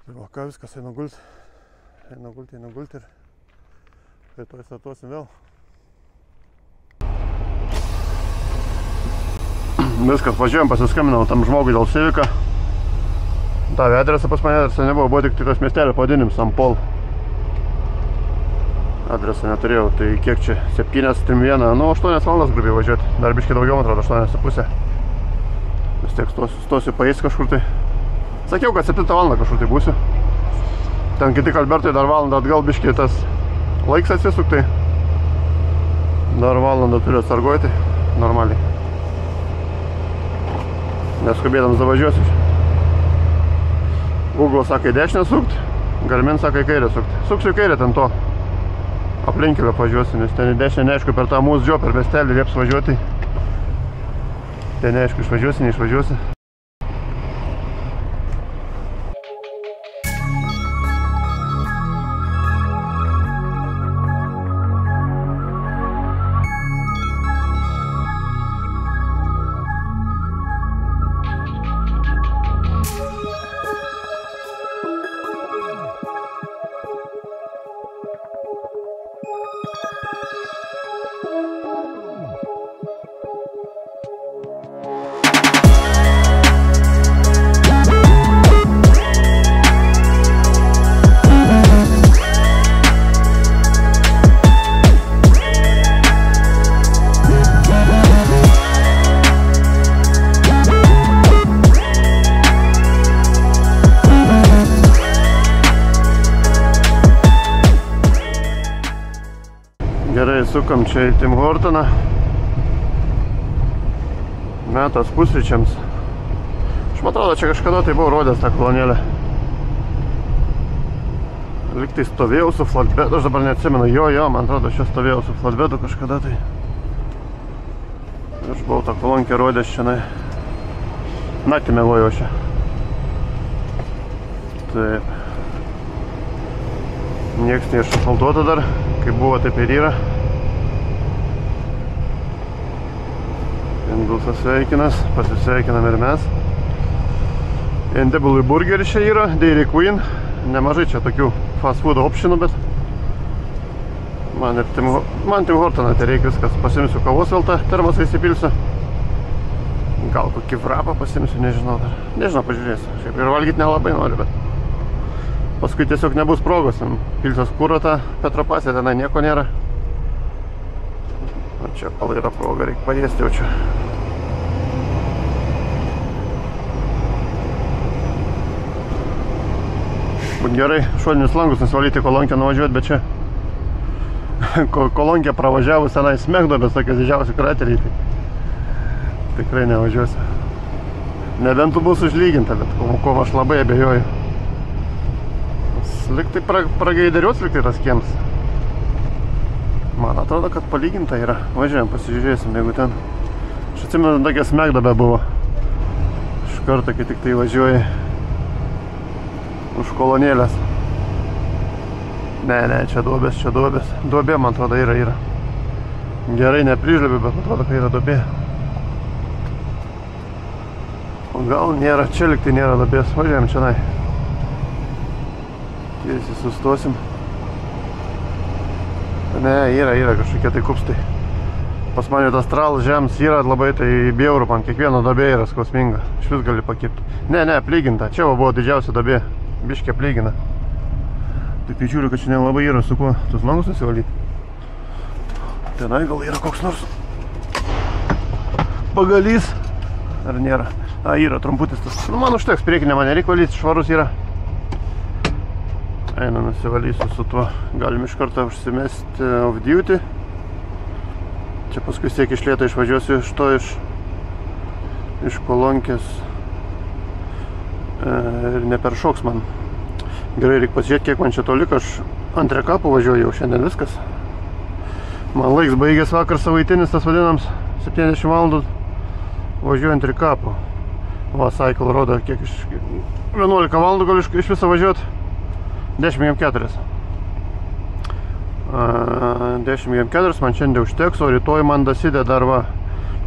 Speaker 1: Tai va, ką viskas, einu gulti. Einu gulti ir rytoj startuosim vėl. Viskas, važiuojam, pasiskambinau tam žmogui dėl Civica. Davė adresą pas mane, adresą nebuvo, buvo tik tas miestelio pavadinimas, San Paul. Adresą neturėjau, tai kiek čia, 7:31, nu 8 valandas grubiai važiuoti, dar biškai daugiau, man atrodo, 8:30. Vis tiek stosiu paeis kažkur tai. Sakiau, kad 7 valandą kažkur tai būsiu. Ten kiti Albertui dar valandą atgal biškai tas laiks atsisuk, tai dar valandą turiu atsargoti, normaliai. Neskubėdams davažiuosiu. Google sako į dešinę sukt, Garmin sako į kairę sukt. Suksiu į kairę ten to aplinkelio važiuosiu, nes ten į dešinę neaišku per tą mūsų džio, per miestelį lieps važiuoti. Ten neaišku išvažiuosi, neišvažiuosi. Gerai, sukam čia į Tim Hortoną. Metas pusryčiams. Aš man atrodo, čia kažkada tai buvau rodęs tą kolonėlę. Liktai stovėjau su flatbedu, aš dabar neatsimenu. Jo, man atrodo, aš čia stovėjau su flatbedu kažkada tai. Aš buvau tą kolonkę rodęs šiandien. Naktį mėgojau čia. Taip. Niekas neišasfaltuota dar. Kaip buvo, taip ir yra. Indulsas sveikinas, pasisveikinam ir mes. Indebului burgeris čia yra, Dairy Queen. Nemažai čia tokių fast food optionų, bet man Tim Hortoną tai reikia viskas. Pasimsiu kavos vėl tą termosą įsipilsiu. Gal kokį vrapą pasimsiu, nežinau dar. Nežinau, pažiūrėsiu. Šiaip ir valgyti nelabai noriu, bet paskui tiesiog nebus progos. Pilsios kūro tą Petropasę, tenai nieko nėra. O čia gal yra proga, reikia pajėsti jau čia. Gerai, šoninius langus nusivalyti, kolonkę nuvažiuoti, bet čia kolonkę pravažiavus tenai smegdobės tokios didžiausi krateriai, tai tikrai nevažiuosiu. Nebent tu bus užlyginta, bet kuom aš labai abejoju. Liktai pragaideriuos liktai tas kiems. Man atrodo, kad palyginta yra. Važiuojam, pasižiūrėsim, jeigu ten. Aš atsimenu, tokia smegdobė buvo. Iš karto, kai tik tai važiuoji už kolonėlės. Ne, čia duobės, čia duobės. Duobė, man atrodo, yra. Gerai, neprižlėbiu, bet man atrodo, kad yra duobė. O gal nėra, čia liktai nėra duobės. Važiuojam čia. Tiesiai sustosim. Ne, yra kažkokie tai kupstai. Pas mane tas tralas žems yra labai, tai bjauru, man kiekviena duobė yra skausminga. Iš vis gali pakipti. Ne, plyginta. Čia buvo didžiausia duobė. Biškė plygina. Taip žiūriu, kad čia nelabai yra su kuo tus langus nusivalyti. Tenai gal yra koks nors pagalys. Ar nėra? Yra trumputis tas. Man užteks, priekinė man nereik valyti, švarus yra. Eina, nusivalysiu su tuo. Galim iš karto užsimesti off duty. Čia paskui tiek iš lėto išvažiuosiu iš to iš kolonkės. Ir neperšoks man. Gerai, reikia pasižiūrėti, kiek man čia to liko. Aš ant rekapų važiuoju jau šiandien viskas. Man laiks baigęs vakar savaitinis, tas vadinams 70 valandų važiuoju ant rekapų. Va, cycle rodo, kiek iš 11 valandų gal iš viso važiuoti. 10,4. 10,4 man šiandien užteks, o rytoj man dasidė dar va.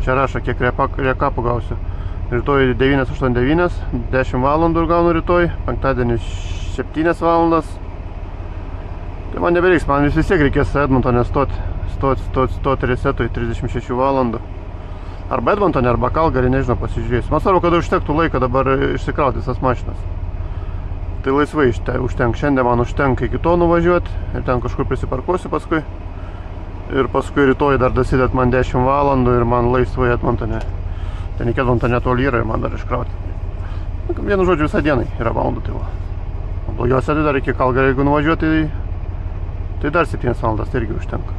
Speaker 1: Čia rašo, kiek rekapų gausiu. Rytoj 9,89, 10 valandų gaunu rytoj, penktadienį 7 valandas. Tai man nebereiks, man vis tiek reikės Edmontone stoti resetui 36 valandų. Arba Edmontone, arba Calgary, nežinau, pasižiūrėsiu. Man svarbu, kad užtektų laiko dabar išsikrauti visas mašinas. Tai laisvai užtenk. Šiandien man užtenka iki to nuvažiuoti ir ten kažkur prisiparkuosiu paskui. Ir paskui rytoj dar dasidėt man 10 valandų ir man laisvai Edmontone. Ten iki Edmontone toli yra ir man dar iškrauti. Vienu žodžiu, visą dieną yra valandų, tai va. O blogiausia, tai dar iki Calgary, jeigu nuvažiuoti, tai dar 7 valandas, tai irgi užtenka.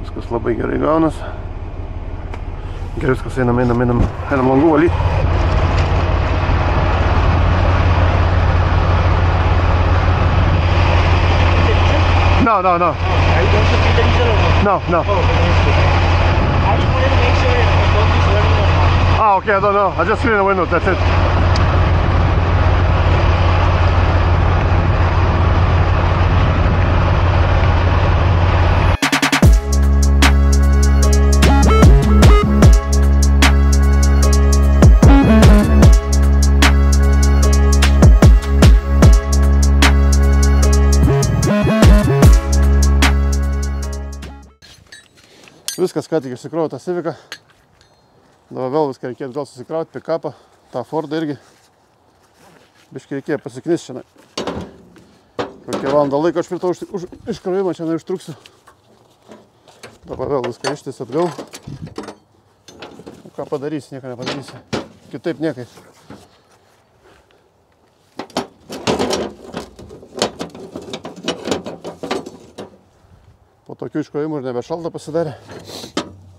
Speaker 1: Viskas labai gerai gaunas. Gerai, viskas einam langų valyti. No.
Speaker 3: Are you going to feed the diesel or what?
Speaker 1: No.
Speaker 3: Oh, I just wanted to make sure if the boat is running or not.
Speaker 1: Okay, I don't know. I just clean the windows, that's it. Viskas, ką tik išsikrauju tą Civicą. Dabar vėl viską reikėtų gal susikrauti, pick-upą, tą Fordą irgi. Biškai reikėjo pasiknis šiandien. Kokią valandą laiko aš prie to iškrovimą šiandien užtruksiu. Dabar vėl viską ištis atgal. Ką padarysi, nieko nepadarysi. Kitaip niekai. Po to tokių iškrovimų ir nebešalta pasidarė.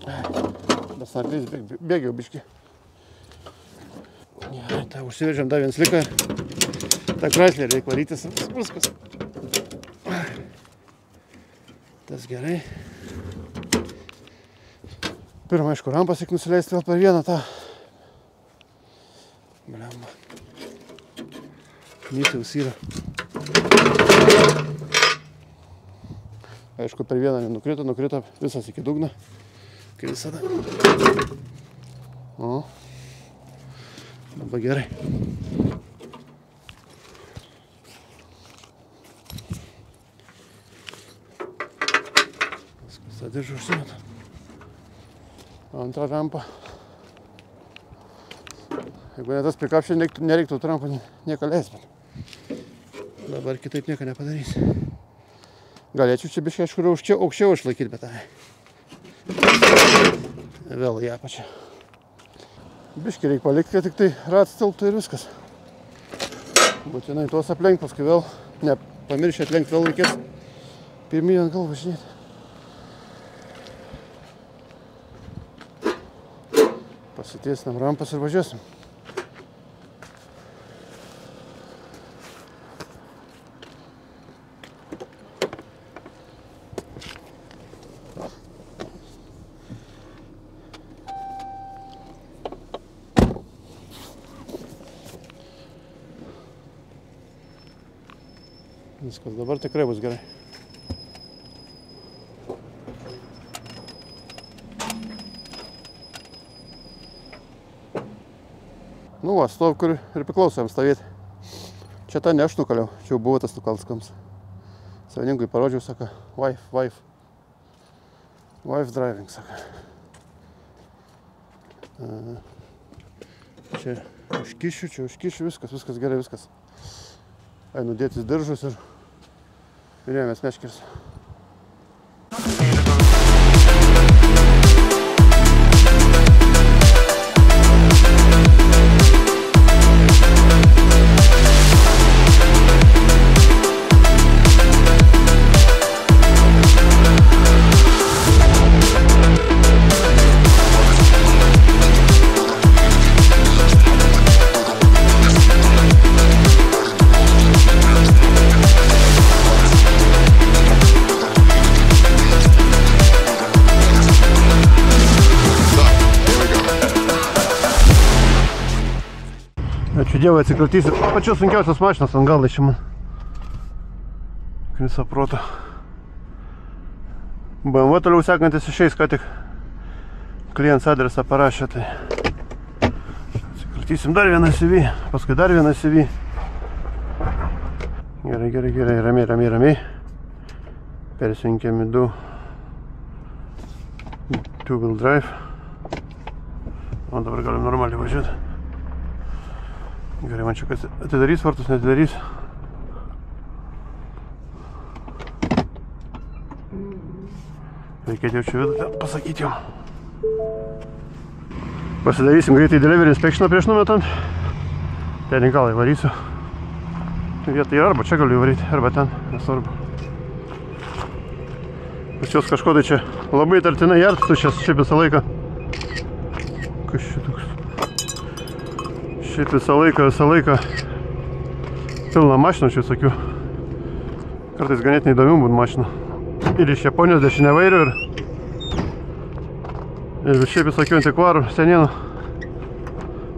Speaker 1: Bet snarklys bėgiau biškį. Gerai, tą užsiveržėm, dar vienas liko. Ta Chrysler reikia varytis. Viskas. Tas gerai. Pirmą, aišku, rampas reikia nusileisti vėl per vieną tą. Blemba. Mytaus yra. Aišku, per vieną nukrito visas iki dugno. Kaip visada. O. Dabar gerai. Viskas diržą užsimeta. Antra rampa. Jeigu ne tas pikapšė, nereiktų trampą nieko leis, bet dabar kitaip nieko nepadarys. Galėčiau čia biškai aukščiau išlaikyti, bet vėl į apačią. Biškai reikia palikti, kad tik tai ratas tilptų ir viskas. Būtinai tuos aplenk, paskui vėl nepamiršti atlenkti, vėl reikės pirmyn ant galvą važinėti. Pasitiesinam rampas ir važiuosim. Viskas dabar tikrai bus gerai. Nu va, stov, kur ir priklauso jam stovėti. Čia tą ne aš nukaliau, čia jau buvo tas nukalskams. Savininkui parodžiau, saka, wife driving, saka. Čia užkišiu, viskas gerai, viskas. Einu dėtis diržus ir rėmės meškers. Ačiū Dievui, atsikratysiu. Pačios sunkiausios mašinos ant galą čia man. Visą protą. BMW toliau sekantis išeis, ką tik klients adresą parašė. Tai atsikratysim dar vieną CV, paskui dar vieną CV. Gerai, ramiai. Persiunkiami two-wheel drive. O dabar galim normaliai važiuoti. Gerai, man čia kas atidarys vartus, neatidarys. Reikėtų jau čia vidų pasakyti jau. Pasidarysim greitai delivery inspection prieš numetant. Ten į galą įvarysiu. Vietą yra, arba čia galiu įvaryti, arba ten, nesvarbu. Pas jos kažko tai čia labai tartinai jartų šiaip visą laiką. Kas šitoks? Šiaip visą laiką pilna mašinų čia visokių. Kartais ganėtinai įdomių būtų mašinų. Ir iš Japonijos dešinė vairių ir šiaip visokių antikvarų senienų.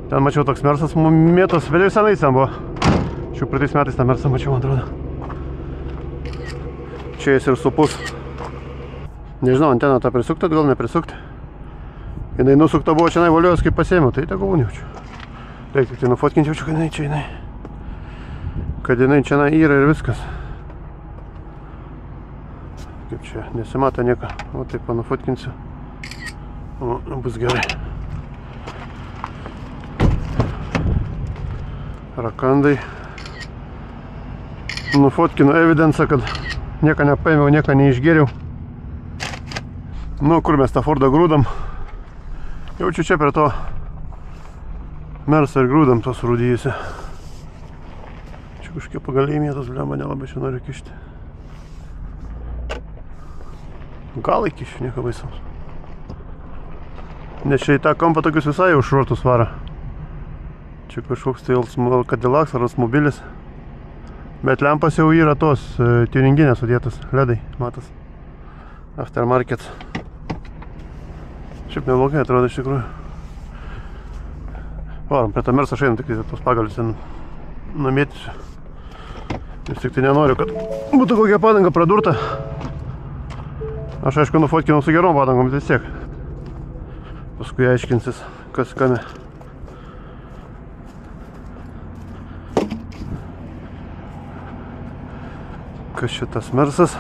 Speaker 1: Ten mačiau toks Mersas mėtos, bet jau senai ten buvo. Šių praeitais metais tą Mersą mačiau, man atrodo. Čia jis ir supus. Nežinau, anteną tą prisukti, gal neprisukti. Jinai nusukta buvo čia valiojus, kaip pasėmiau, tai tegul jaučiu. Reikia tik tai nufotkinti jaučiu, kad jinai čia yra ir viskas. Kaip čia, nesimata nieko. O taip panufotkinsiu. O, bus gerai. Rakandai. Nufotkinu evidenciją, kad nieko nepaėmiau, nieko neišgėriau. Nu, kur mes tą Fordą grūdam. Jaučiu čia prie to Mersą ir grūdam tos rūdyjusi. Čia kažkiek pagaliai mėtos, blemba, nelabai čia noriu kišti. Gal įkišiu, nieko baisaus. Nes čia į tą kampą tokius visai užšruotus varo. Čia kažkoks tai Cadillac ar Oldsmobilis. Bet lempas jau yra tos tuninginės sudėtas, ledai, matas. Aftermarket. Šiaip neblogai atrodo iš tikrųjų. Varom, prie tą Mersą aš einu, tik tos pagalius ten numėtysiu. Vis tik tai nenoriu, kad būtų kokia padanga pradurta. Aš aišku nufotkinau su gerom padangom, bet vis tiek. Paskui aiškinsis, kas kame. Kas šitas Mersas?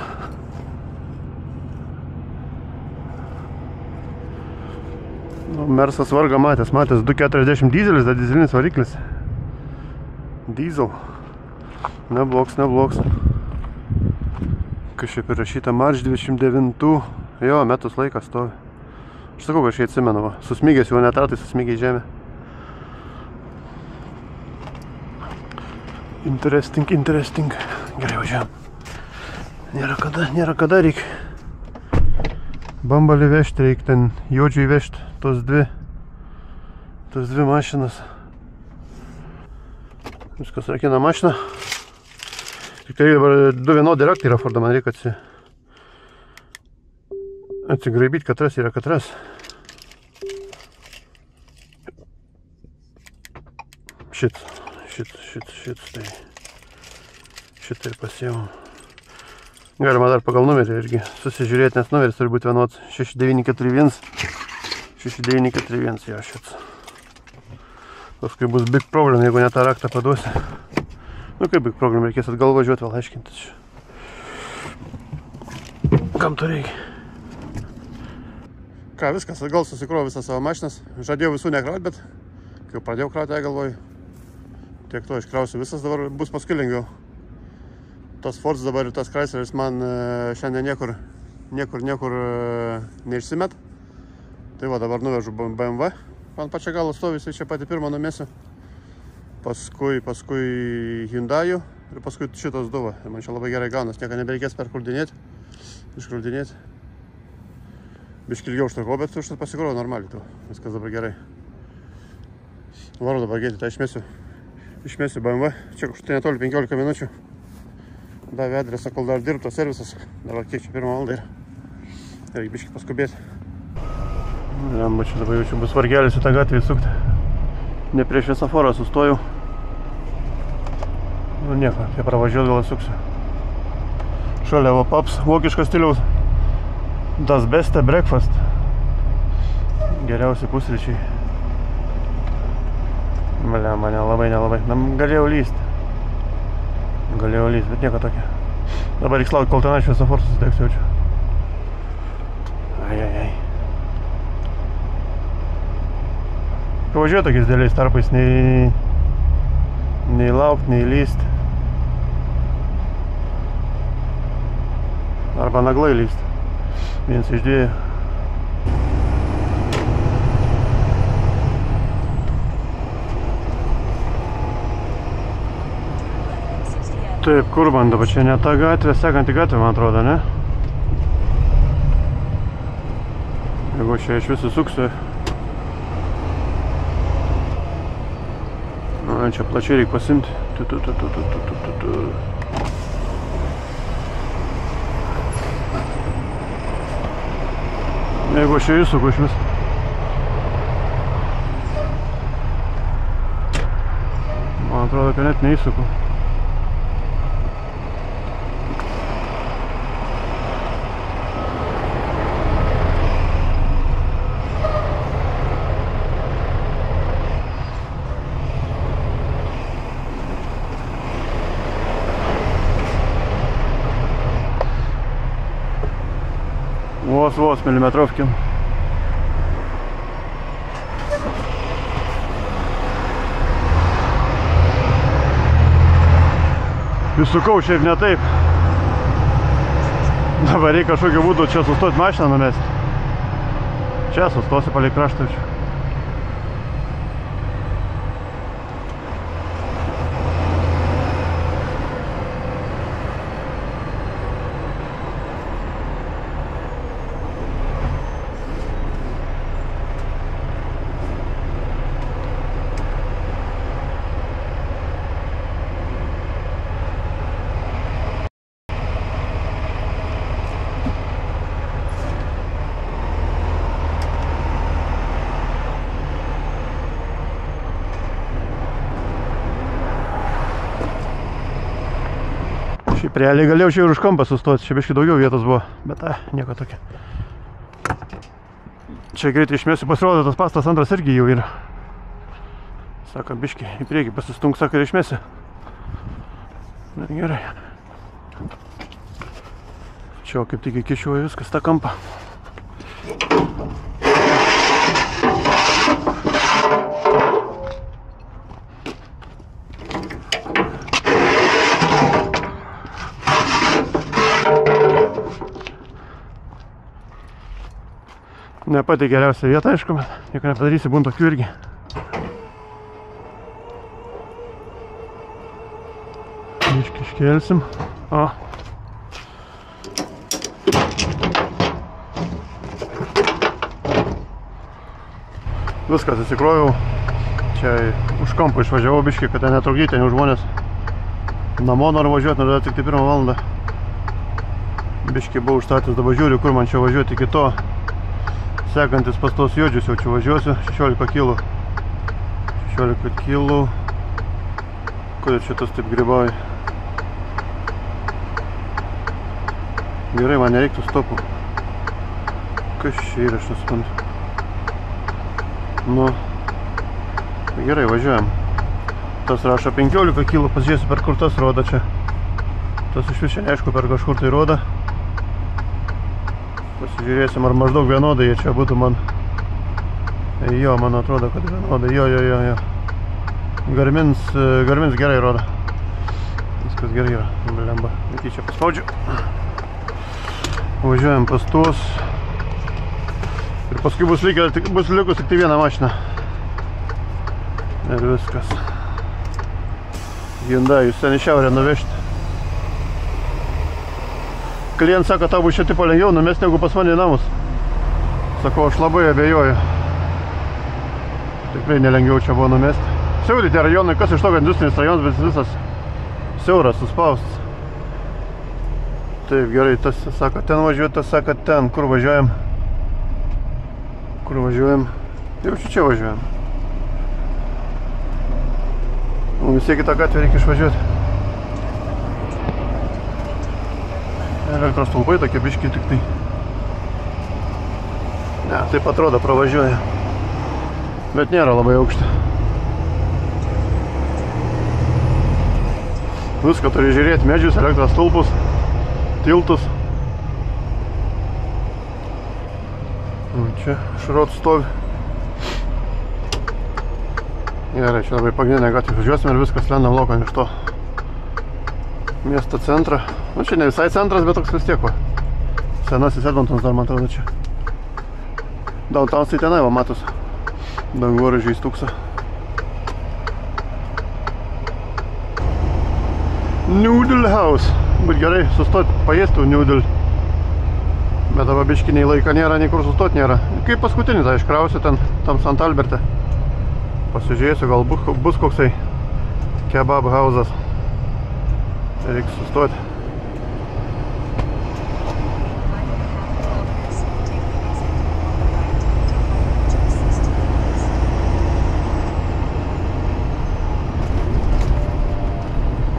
Speaker 1: Mersas varga matęs 240 dizelis, da dizelinis variklis. Diesel. Nebloks. Kas čia parašyta, March 29. Jo, metus laikas stovi. Aš sakau, kažkai atsimenu, va. Susmygęs jau net ratai, susmygė į žemę. Interesting. Gerai, važiuojam. Nėra kada reikia. Bambalį vežti, reikia ten jodžiui vežti tos dvi mašinas. Viskas rakina mašiną. Tik tai dabar du vienodi raktai yra Fordo, man reikia atsigraibyti, katras yra katras. Šitai pasiėmau. Galima dar pagal numerį irgi susižiūrėti, nes numeris turi būti vienods 6941. 6941, jo šits. Paskui bus big problem, jeigu ne tą raktą paduosi. Nu kaip big problem, reikės atgal važiuoti, vėl aiškintis. Kam to reikia? Ką, viskas, atgal susikrovau visą savo mašinas. Žadėjau visų nekrauti, bet kai pradėjau krauti, galvoju, tiek to iškrausiu visas, dabar bus paskui lengviau. Tas Fords dabar ir tas Chrysleris man šiandien niekur neišsimet. Tai va, dabar nuvežu BMW. Man pačia galo stovi, jisai čia pati pirmą numėsiu. Paskui Hyundai'ų ir paskui šitos du va. Man čia labai gerai gaunas, nieko nebereikės iškraudinėti. Biškį ilgiau užtrukau, bet užtat pasikrovau normaliai. Viskas dabar gerai. Varu dabar gėti, tai išmėsiu BMW. Čia kažkur netoli 15 minučių. Davė adresą, kol dar dirbto servisas. Dabar kiek čia pirmą valandą yra. Reikia biškį paskubėti. Lemba, čia dabar jaučiu bus vargelis į tą gatvę įsukti. Ne prie šviesoforą sustojau. Nu nieko, kai pravažiuot gal įsuksiu. Šalia va Paps, vokiškas stiliaus. Das beste breakfast. Geriausi pusryčiai. Mane nelabai. Galėjau lysti. Bet nieko tokia. Dabar reiks laukti, kol ten šviesofor susidegs jaučiu. Ai. Pavažiuoju tokiais dėliais tarpais, nei laukti, nei lysti. Arba naglai lysti. Vienas iš dviejų. Taip, kur man dabar čia ne ta gatvė, sekanti gatvė, man atrodo, ne? Jeigu čia iš visų suksiu. Čia plačiai reikia pasimti. Jeigu aš čia įsuku iš vis. Man atrodo, kad net neįsuku. Vos milimetrovkim. Įsukau šiaip ne taip. Dabar reikia kažkokiu būdu čia sustoti mašiną numesti. Čia sustosiu palei kraštą. Šiaip realiai galėjau čia ir už kampą sustoti, čia biškai daugiau vietos buvo, bet nieko tokia. Čia greitai išmėsiu, pasirodo, tas pastas antras irgi jau yra. Sako, biškai į priekį pasistunk, sako, ir išmėsi. Na, gerai. Čia kaip tik įkišiuoju viskas tą kampą. Ne pati geriausia vieta, aišku, bet nieko nepadarysi, būn tokių irgi. Biškį iškelsim. O. Viskas įsikroviau. Čia už kampą išvažiavau biškį, kad netrukdyti, ten jau žmonės namo nori važiuoti, nors tik tai 1 valandą. Biškį buvau užstatęs, dabar žiūriu, kur man čia važiuoti iki to. Sekantis pas tos juodžius jau čia važiuosiu, 16 kilų. 16 kilų. Kodėl čia tas taip grybauja? Gerai, man nereiktų stopų. Kas čia yra, aš nesuprantu. Nu, gerai, važiuojam. Tas rašo 15 kilų, pasižiūrėsiu, per kur tas rodo čia. Tas iš vis čia neaišku, per kažkur tai rodo. Pasižiūrėsim, ar maždaug vienodai jie čia būtų man. Jo, man atrodo, kad vienodai. Jo. Garmins gerai rodo. Viskas gerai yra. Lemba. Iki čia paspaudžiu. Važiuojam pas tuos. Ir paskui bus likus tik tai viena mašina. Ir viskas. Hyundai, jūs ten į šiaurę nuvežti. Klientas sako, tau bus čia tipo lengviau numesti negu pas mane į namus. Sakau, aš labai abejoju. Tikrai nelengviau čia buvo numesti. Siauri tie rajonai, kas iš to, kad industrinis rajonas, bet visas siauras, suspaustas. Taip, gerai, tas sako, ten važiuoju, tas sako, ten, kur važiuojam. Kur važiuojam? Jau čia važiuojam. Vis tiek į tą gatvę reikia išvažiuoti. Elektros stulpai tokie biški tik tai. Ne, taip atrodo, pravažiuoja. Bet nėra labai aukšta. Viską turi žiūrėti, medžius, elektros stulpus, tiltus. Čia šrot stovi. Gerai, čia labai pagrindinė gatvė važiuosim ir viskas lendam laukan iš to miesto centrą. Nu, čia ne visai centras, bet toks vis tiek va. Senasis Edmontons dar, man atrodo, čia. Downtowns tai tenai, va, matos. Dangoraižiai stūksa. Noodle House. Bet gerai, sustot, paėstų noodle. Bet dabar biški nei laika nėra, nei kur sustot nėra. Kaip paskutinis, tai iškrausiu ten, tam Sant Alberte. Pasižiūrėsiu, gal bus koksai kebab hausas. Reikia sustoti.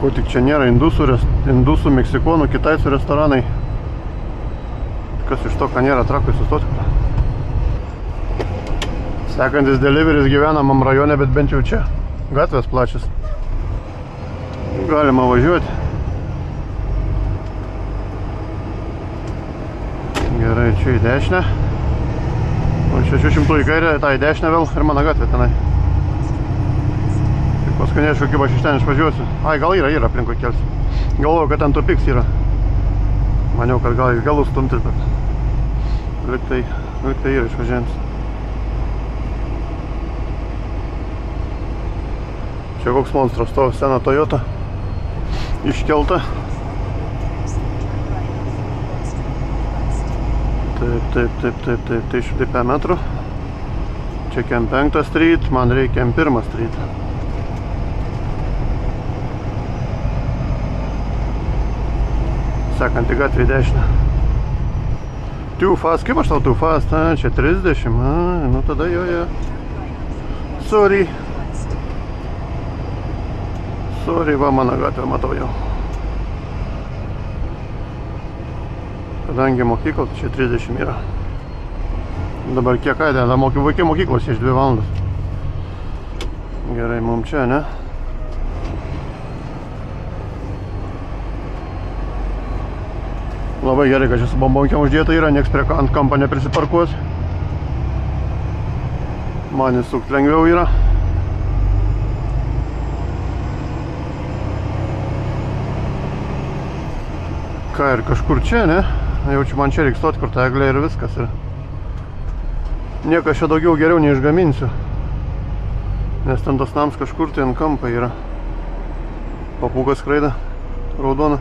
Speaker 1: Ko tik čia nėra, indusų, meksikonų, kitaisų restoranai. Kas iš to, ką nėra, Trakui sustoti. Sekantis deliveris gyvenamam rajone, bet bent jau čia. Gatvės plačias. Galima važiuoti. Gerai, čia į dešinę. O 600 į kairę, tą į dešinę vėl ir mano gatvė tenai. Tik paskui neaišku, kaip aš iš ten išvažiuosiu. Ai, gal yra aplinkui kelsiu. Galvoju, kad ten topiks yra. Maniau, kad gal į galus stumtis, bet liktai yra išvažiavimas. Čia koks monstras, to sena Toyota iškelta. Taip, 100 metrų. Čia kem 5 street, man reikia kem 1 street. Sekanti gatvė dešinę. Too fast, kaip aš tau too fast? Čia 30, nu tada jo. Sorry, va mano gatvė, matau jau. Kadangi mokykla, tai čia 30 yra. Dabar kiek kaitė, vaikai mokyklos iš 2 valandas. Gerai, mums čia, ne? Labai gerai, kad čia su bombonkiam uždėta yra, nieks prie ant kampo neprisiparkuos. Man įsukt lengviau yra. Ką ir kažkur čia, ne? Jaučiu, man čia reiks stot, kur ta eglė ir viskas. Ir niekas čia daugiau geriau neišgaminsiu. Nes ten tas nams kažkur tai ant kampą yra. Papūgas skraida, raudona.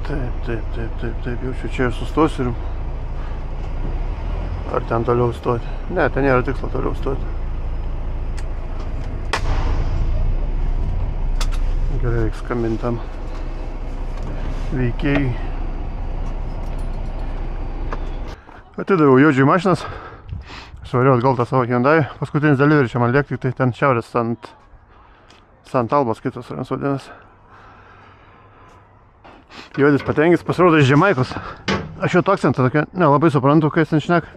Speaker 1: Taip, jaučiu, čia ir sustosiu ir... Ar ten toliau stoti? Ne, ten nėra tikslo toliau stoti. Gerai, reikia skambinti tam veikėjai. Atidaviau Jodžiui mašinas. Svariau atgal tą savo Hyundai. Paskutinis delivery čia man lėkti, tai ten šiaurės Sant Albos kitas rans vadinasi. Jodis patenkis, pasirodo iš Jamaikos. Aš jo to akcentą tokia, nelabai suprantu, kai jis ten šneka.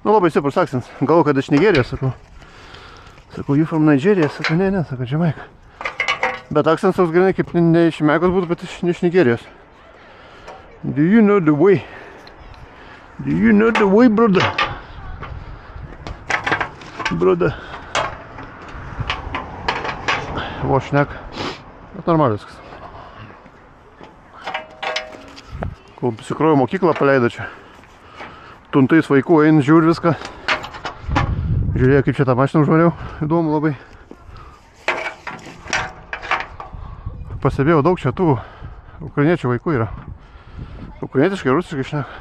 Speaker 1: Nu, labai stiprus akcentas. Galvoju, kad iš Nigerijos, sakau. Sakau, you from Nigeria? Sakau, ne, sakau, Jamaika. Bet akcentas toks grinai kaip ne iš Jamaikos būtų, bet iš Nigerijos. Do you know the way? Do you know the way, brother? Brother. Vo šnek. Bet normaliai viskas. Kol pasikroju mokyklą paleido čia. Tuntais vaikų eina, žiūri viską. Žiūrėjo, kaip čia tą mašiną užvariau. Įdomu labai. Pasibėjau daug čia tų ukrainiečių vaikų yra. Ukrainietiškai, rusiškai šneka.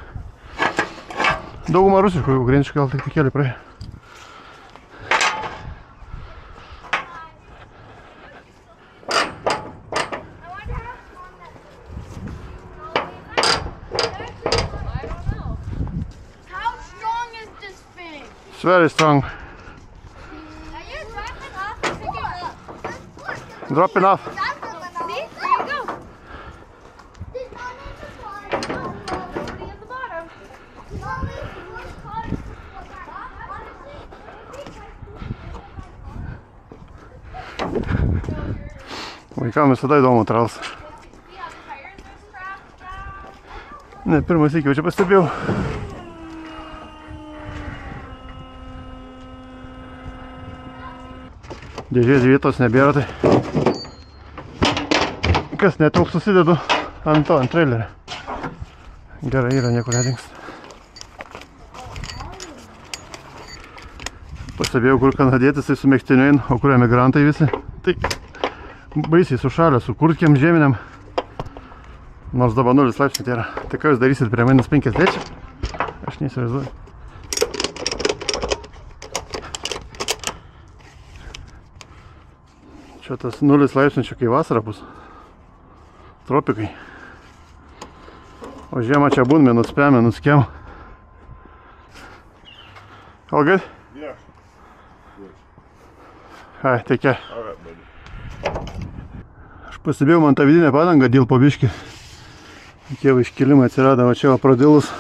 Speaker 1: Daugumą rusiškų, ukrainietiškai gal tik keli praėjo. It's very strong. Dropping off. Vaikam visada įdomu tralas. Ne, pirmas iki jau čia pastebėjau. Dėžės vietos nebėra, tai kas netilps susidedu ant trailerio. Gerai yra, niekur nedingsta. Pastebėjau, kur kanadietis, tai su megztiniu eina, o kur emigrantai visi. Tai baisiai sušalę, su kurtkiam žieminiam. Nors dabar 0 laipsnių tai yra. Tai ką jūs darysit prie minus 5 liečia? Aš neįsivaizduoju. Čia tas 0 laipsnių čia kai vasara bus. Tropikai. O žiemą čia būn minus 5, minus kem. All good?
Speaker 4: Yeah.
Speaker 1: Ai, take care.
Speaker 4: All right, buddy.
Speaker 1: Aš pasibėjau man tą vidinę padangą dėl po biškį. Tokie va iškilimai atsirado, o čia va pradėlus.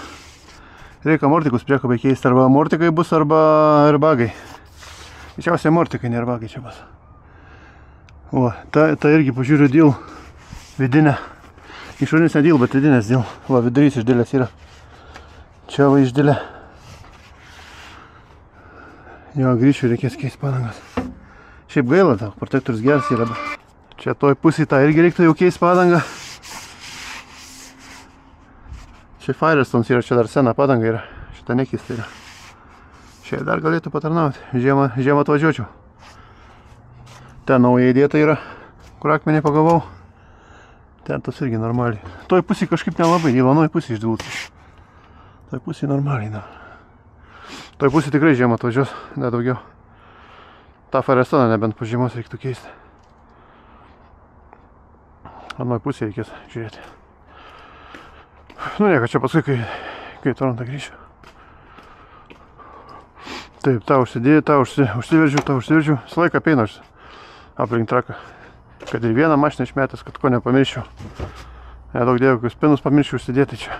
Speaker 1: Reikia mortikus priekabai keisti, arba mortikai bus, arba airbagai. Greičiausiai mortikai, ne airbagai čia bus. O, ta irgi pažiūriu dėl vidinę. Išorinis ne dėl, bet vidinės dėl. Va, vidurys išdėlės yra. Čia va išdėlė. Jo, grįšiu, reikės keisti padangas. Šiaip gaila, tau, protektorius geras yra. Čia toj pusėj tą irgi reiktų jau keisti padangą. Čia Firestones yra, čia dar sena padanga yra. Šitą nekeista yra. Čia dar galėtų patarnauti. Žiemą atvažiuočiau. Ten nauja įdėta yra, kur akmenį pagavau. Ten tas irgi normaliai. Toj pusėj kažkaip nelabai, Ilonoj pusėj išdėlūtų. Toj pusėj normaliai, da. Toj pusėj tikrai žiemą atvažiuos, ne daugiau. Ta Firestone'ą nebent po žiemos reiktų keisti. Anoj pusėj reikės žiūrėti. Nu nieko, čia paskui, kai Torontą grįšiu. Taip, tą užsidėjau, tą užsiveržiu. Visą laiką peinu aš aplink traką. Kad ir vieną mašiną išmetęs, kad ko nepamirščiau. Nedaug dėjau, kokius pinus pamirščiau užsidėti čia.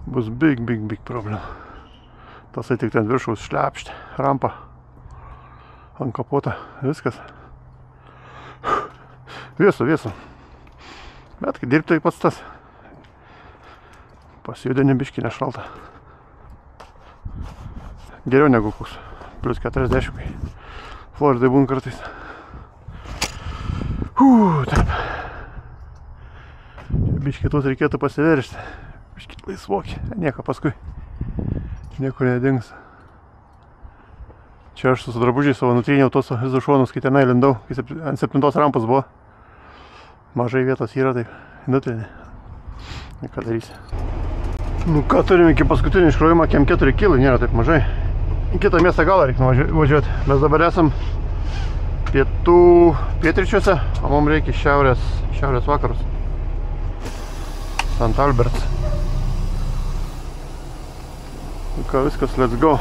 Speaker 1: bus big problema. Tasai tik ten viršaus šlepšti, rampa, ant kapotą, viskas. Vėsu. Bet kai dirbti tai pats tas. Pasijudinį biškį nešalta. Geriau negu koks plus 40, kai Floridai būn kartais. Taip. Biškį tos reikėtų pasiveršti. Biškį laisvokį, nieko paskui. Niekur nedings. Čia aš su drabužiai savo nutryniau tos visus šonus, kai tenai lindau, kai ant 7 rampos buvo. Mažai vietos yra, taip nutrinė. Ką darysi? Nu ką turim iki paskutinio iškrovimo, kiem 4 kilai, nėra taip mažai. Į kitą miestą galą reikia važiuoti. Mes dabar esam pietryčiuose, o mums reikia šiaurės vakarus. Sant Alberts. Nu ką, viskas, let's go.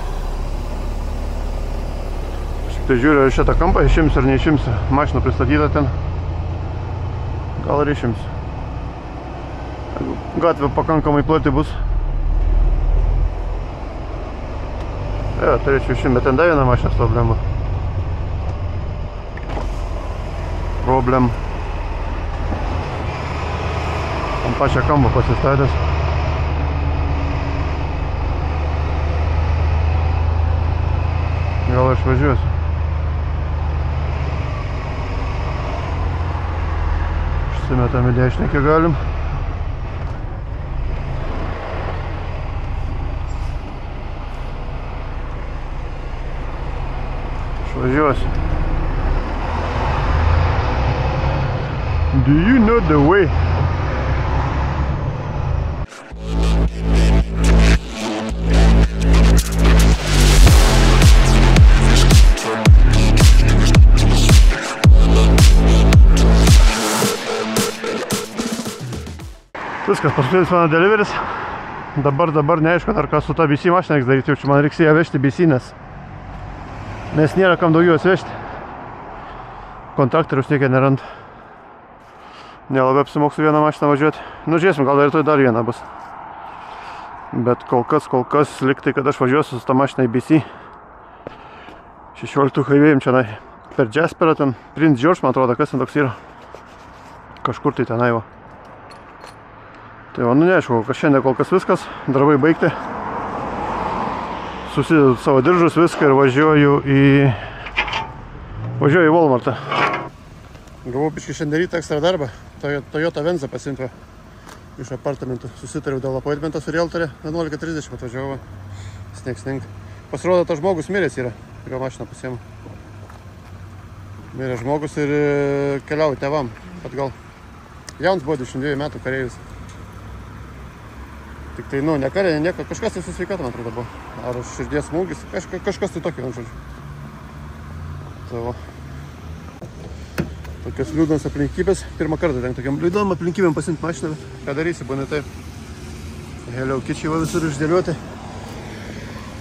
Speaker 1: Aš tik tai žiūriu, ar šitą kampą išimsiu ar neišimsiu. Mašina pristatyta ten. Gal ir išimsiu. Gatvė pakankamai plati bus. Turėčiau išimti, bet ten dar viena mašinos problema. Ant pačią kampą pasistatęs. Gal aš važiuosiu. Išsimetam į dešinę, kiek galim. Važiuosiu. Do you know the way? Viskas, paskutinis mano deliveris. Dabar neaišku, dar ką su ta BC mašina reiks daryti, jau man reiks ją vežti BC, nes nėra kam daugiau atvežti. Kontraktorius niekia nerand. Nelabai apsimoksiu vieną mašiną važiuoti. Nu, žiūrėsim, gal rytoj dar viena bus. Bet kol kas liktai, kad aš važiuosiu su tą mašiną į BC. 16 highway'im čia per Jasperą, ten Prince George, man atrodo, kas ten toks yra. Kažkur tai tenai va. Tai va, nu neaišku, kas šiandien kol kas viskas, darbai baigti. Susidedu savo diržus viską ir važiuoju į Walmartą. Gavau biškį šiandien rytą ekstra darbą. Toyota Venza pasiimti iš apartamentų. Susitariau dėl appointmento su realtorė. 11:30 atvažiavau. Snink. Pasirodo, tas žmogus miręs yra. Jo mašiną pasiėmė. Mirė žmogus ir keliauja tėvam atgal. Jaunas buvo 22 metų kareivis. Tik tai, nu, ne karė, nieko, kažkas tai su sveikata, man atrodo, buvo. Ar širdies smūgis, kažkas tai tokio, man žodžiu. Tavo. Tokios liūdnos aplinkybės. Pirmą kartą ten tokiam liūdnom aplinkybėm pasiimti mašiną, bet ką darysi, būna taip. Helio Kitchy va visur išdėliuoti.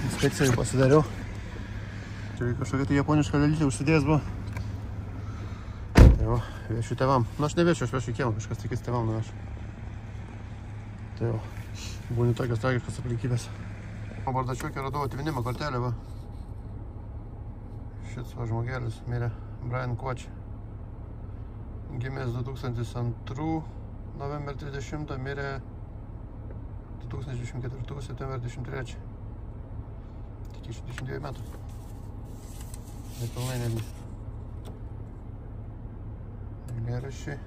Speaker 1: Inspekciją pasidariau. Čia kažkokia tai japoniška lelytė užsidėjęs buvo. Tai va, viešiu tėvam. Nu, aš neviešiu, aš viešiu kiemą, kažkas tikis tėvam nuvešiu. Tai va. Būni tokios tragiškos aplinkybės. O bardačiuokė radau atvinimo kortelę, va. Šits va žmogelis mirė. Brian Koch. Gimęs 2002 november 30, mirė 2024 september 23. Tik iš 22 metų. Nepilnai netgi. Eilėraščiai.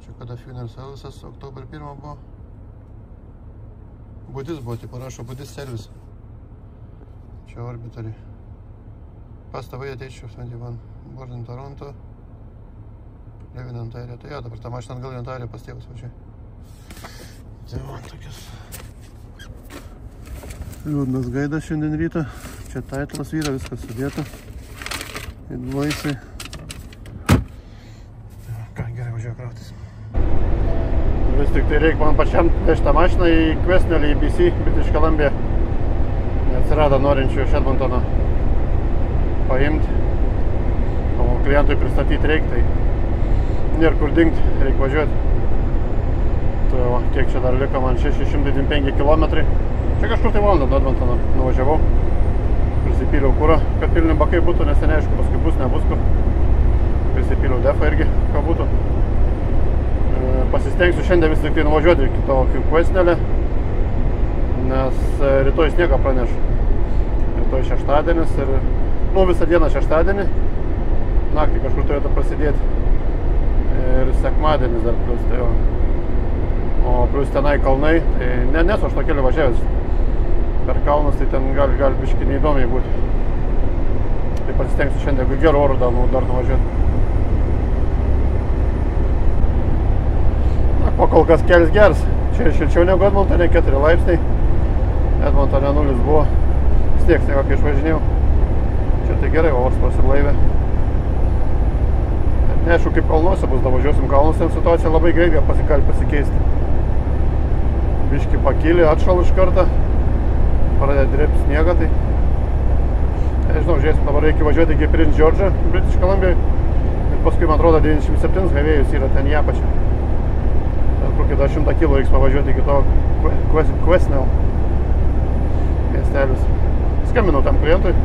Speaker 1: Čia kada funeral services, oktober 1 buvo. Budis buvo, tai parašo Budis service. Čia orbitoriai. Pastavai ateičiau 21. Born in Toronto. Live in Ontario. Tai jo, dabar tą mašiną atgal į Ontario pas tėvus važiuoju. Tai man tokias liūdnas gaidas šiandien rytą. Čia titlas vyra, viskas sudėta. Invoisai. Ką, gerai važiuoju krautis. Vis tik tai reikia man pačiam vežti tą mašiną į Quesnelį, į BC, British Columbia. Neatsirado norinčių iš Edmontono paimti. O klientui pristatyti reikia, tai nėra kur dingti, reikia važiuoti. Tai va, kiek čia dar liko man 625 km. Čia kažkur tai valandą nuo Edmontono nuvažiavau. Prisipyliau kurą, kad pilni bakai būtų, nes neaišku, paskui bus, nebus kur. Prisipyliau defą irgi, ką būtų. Pasistengsiu šiandien vis tik tai nuvažiuoti iki to Quesnelį, nes rytoj sniegą praneš. Rytoj šeštadienis ir, visą dieną šeštadienį. Naktį kažkur turėtų prasidėti. Ir sekmadienis dar plus, tai jo. O plus tenai kalnai, tai nesu aš to keliu važiavęs. Per kalnus, tai ten gali biškai neįdomiai būti. Tai pasistengsiu šiandien, jeigu gerų orų dar nuvažiuoti. Na, po kol kas kelis geras. Čia šilčiau negu Edmontone, 4 laipsniai. Edmontone 0 buvo. Sniegs, kai išvažinėjau. Čia tai gerai, oras pasiblaivė. Neaišku, kaip kalnuose bus, davažiuosim kalnus, ten situacija labai greit gali pasikeisti. Biški pakilį, atšal iš kartą, pradėjo drėbti sniegą, tai nežinau, žiūrėsim, dabar reikia važiuoti iki Prince George, British Columbia, ir paskui, man atrodo, 97 gavėjus yra ten į apačią. Ten kokį dar 100 km reiks pavažiuoti iki to Quesnel miestelis. Skambinau tam klientui.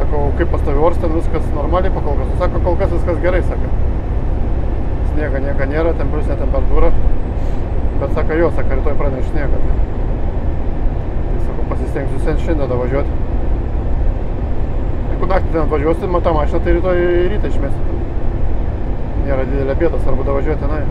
Speaker 1: Sakau, kaip pastovi oras, ten viskas normaliai pakolkas. Sako, kol kas viskas gerai, sako. Sniega nieka nėra, ten pliusinė temperatūra. Bet sako, jo, sako, rytoj praneš sniegą. Tai sako, pasistengsiu šiandien davažiuoti. Jeigu naktį ten atvažiuosi, tą mašiną, tai rytoj rytą išmėsi. Nėra didelė bėda, svarbu davažiuoti tenai.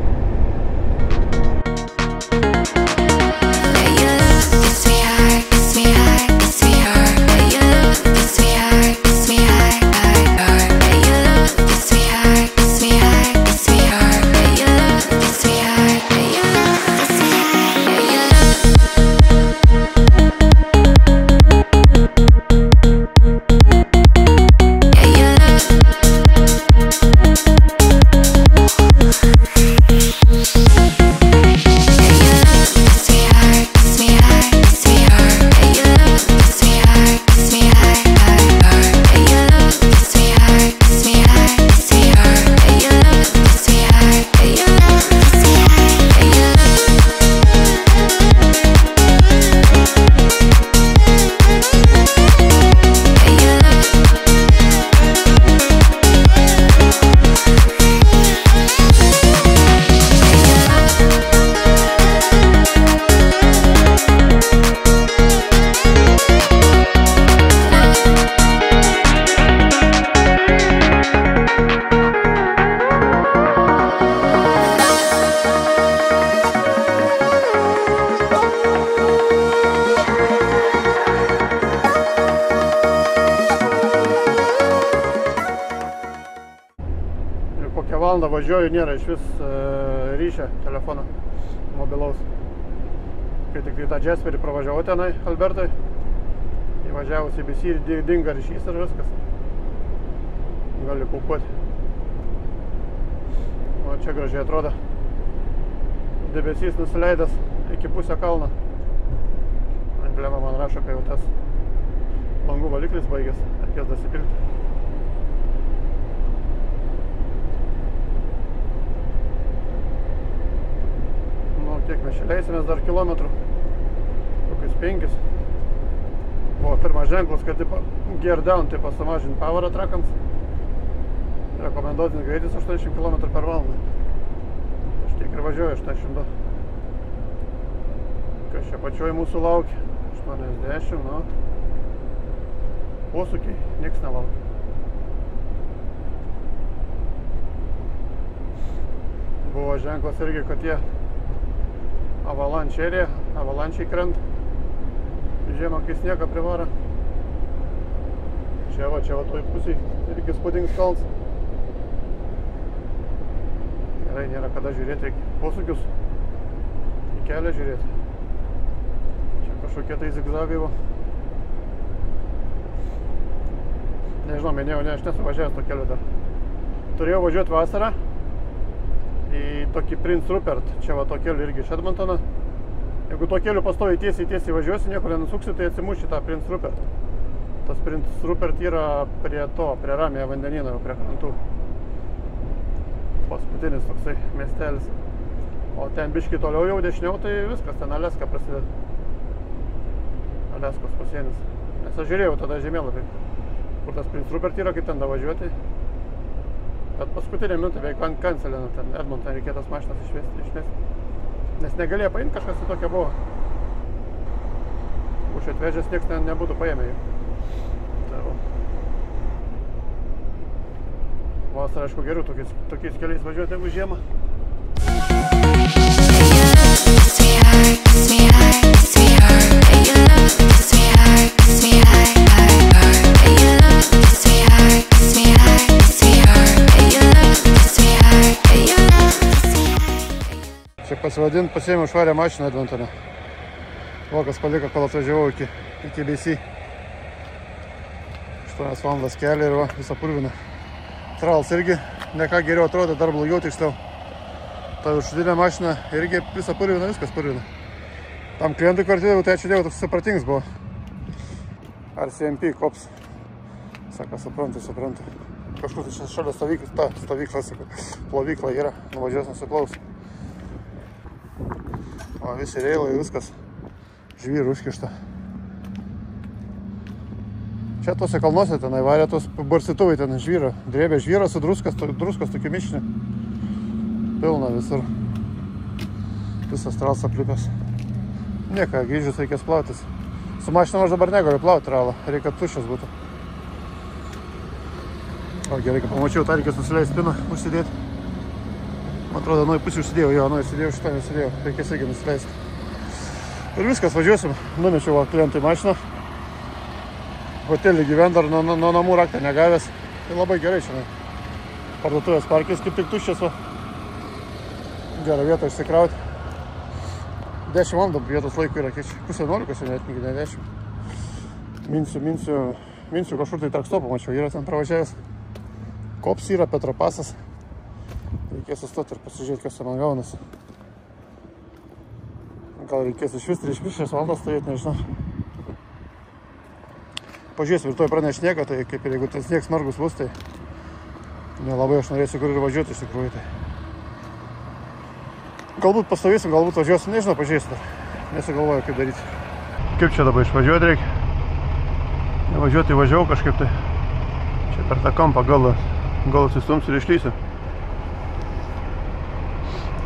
Speaker 1: Valandą važiuoju, nėra iš vis ryšio telefono mobilaus. Kai tik tą Jasperį pravažiavau tenai, Albertoj, įvažiavus į BC ir dinga ryšys ir viskas. Gali paupuoti. O čia gražiai atrodo. Debesys nusileidęs iki pusę kalno. Emblema man rašo, kai jau tas langų valiklis baigęs, reikės dasipilti. Kiek mes čia leisimės dar kilometrų, kokius 5. Buvo pirmas ženklas, kad gear down, sumažinti powerą trakams. Rekomenduotinis greitis 80 km per valandą. Aš tiek ir važiuoju 82. Kas čia pačioj mūsų laukia? 80, nu. Posūkiai, nieks nelaukia. Buvo ženklas irgi, kad jie avalančiai krenta. Žiemą, kai sniegą privara. Čia va toj pusėj irgi spūdingas kalnas. Gerai, nėra kada žiūrėti, reikia posūkius į kelią žiūrėti. Čia kažkokie tai zigzagai va. Nežinau, minėjau, aš nesu važiavęs to keliu dar. Turėjau važiuoti vasarą į tokį Prince Rupert, čia va to keliu irgi iš Edmontono. Jeigu to keliu pastoviai tiesiai važiuosi, niekur nenusuksi, tai atsimuši tą Prince Rupert. Tas Prince Rupert yra prie Ramiojo vandenyno, prie krantų. Paskutinis toksai miestelis. O ten biški toliau jau dešiniau, tai viskas, ten Aleska prasideda. Aleskos pasienis. Nes aš žiūrėjau tada žemėlapį, kur tas Prince Rupert yra, kaip ten davažiuoti. Bet paskutinė minutė beveik kancelina, ten Edmonton reikėtas mašinas išmesti. Nes negalėjo paimti, kažkas tai tokia buvo. Būčiau atvežęs, nieks nebūtų paėmę jų. Tai va. Vasarą, aišku, geriau tokiais keliais važiuoti negu žiemą. Čia pasivadint, pasiėmiau švarę mašiną Edmontone. Vokas paliko, kol atvažiavau iki BC. 8 valandas kelią ir va, visą purviną. Trals irgi ne ką geriau atrodo, dar blogiau tiksliau. Ta viršutinė mašina irgi visą purviną, viskas purviną. Tam klientui kvartėdavau, tai ačiū Dievui, toks supratingas buvo. RCMP, kops. Sako, suprantu. Kažkur tai šalia stovykla, sako, plovykla yra, nuvažiuos nusiplaus. O visi reilai, viskas. Žvyrų užkišta. Čia tuose kalnuose tenai varė tos barstytuvai ten žvyro. Drėbė žvyro su druskos tokiu mišiniu. Pilna visur. Visas Trals aplipęs. Nieka, grįžus reikės plautis. Su mašinom aš dabar negaliu plauti Tralą. Reikia tuščias būtų. O gerai, kai pamačiau, tą reikės nusileisti spiną, užsidėti. Man atrodo, nuo pusį užsidėjau, jo, įsidėjau, šitą nesidėjau. Reikės irgi nusileisti. Ir viskas, važiuosim. Numečiau va klientui mašiną. Hotelį gyvent dar nuo namų raktą negavęs. Tai labai gerai šiandien. Parduotuvės parkės kaip tik tuščias va. Gerą vietą išsikrauti. 10 valandų vietos laiko yra, kiek pusė 11, net ne 10. Minsiu kažkur tai Trakstopą mačiau, yra ten pravažiavęs. Kops yra, Petropasas. Reikės sustoti ir pasižiūrėti, kas ten man gaunasi. Gal reikės iš vis 3-6 valandas stovėti, nežinau. Pažiūrėsiu, rytoj praneš sniegą, tai kaip ir jeigu ten sniegs smarkus bus, tai nelabai aš norėsiu kur ir važiuoti iš tikrųjų. Tai. Galbūt pastovėsim, galbūt važiuosim, nežinau, pažiūrėsiu dar. Nesigalvoju, kaip daryti. Kaip čia dabar išvažiuoti reikia? Nevažiuoti važiavau kažkaip tai. Čia per tą kampą gal atsistumsiu ir išlysiu.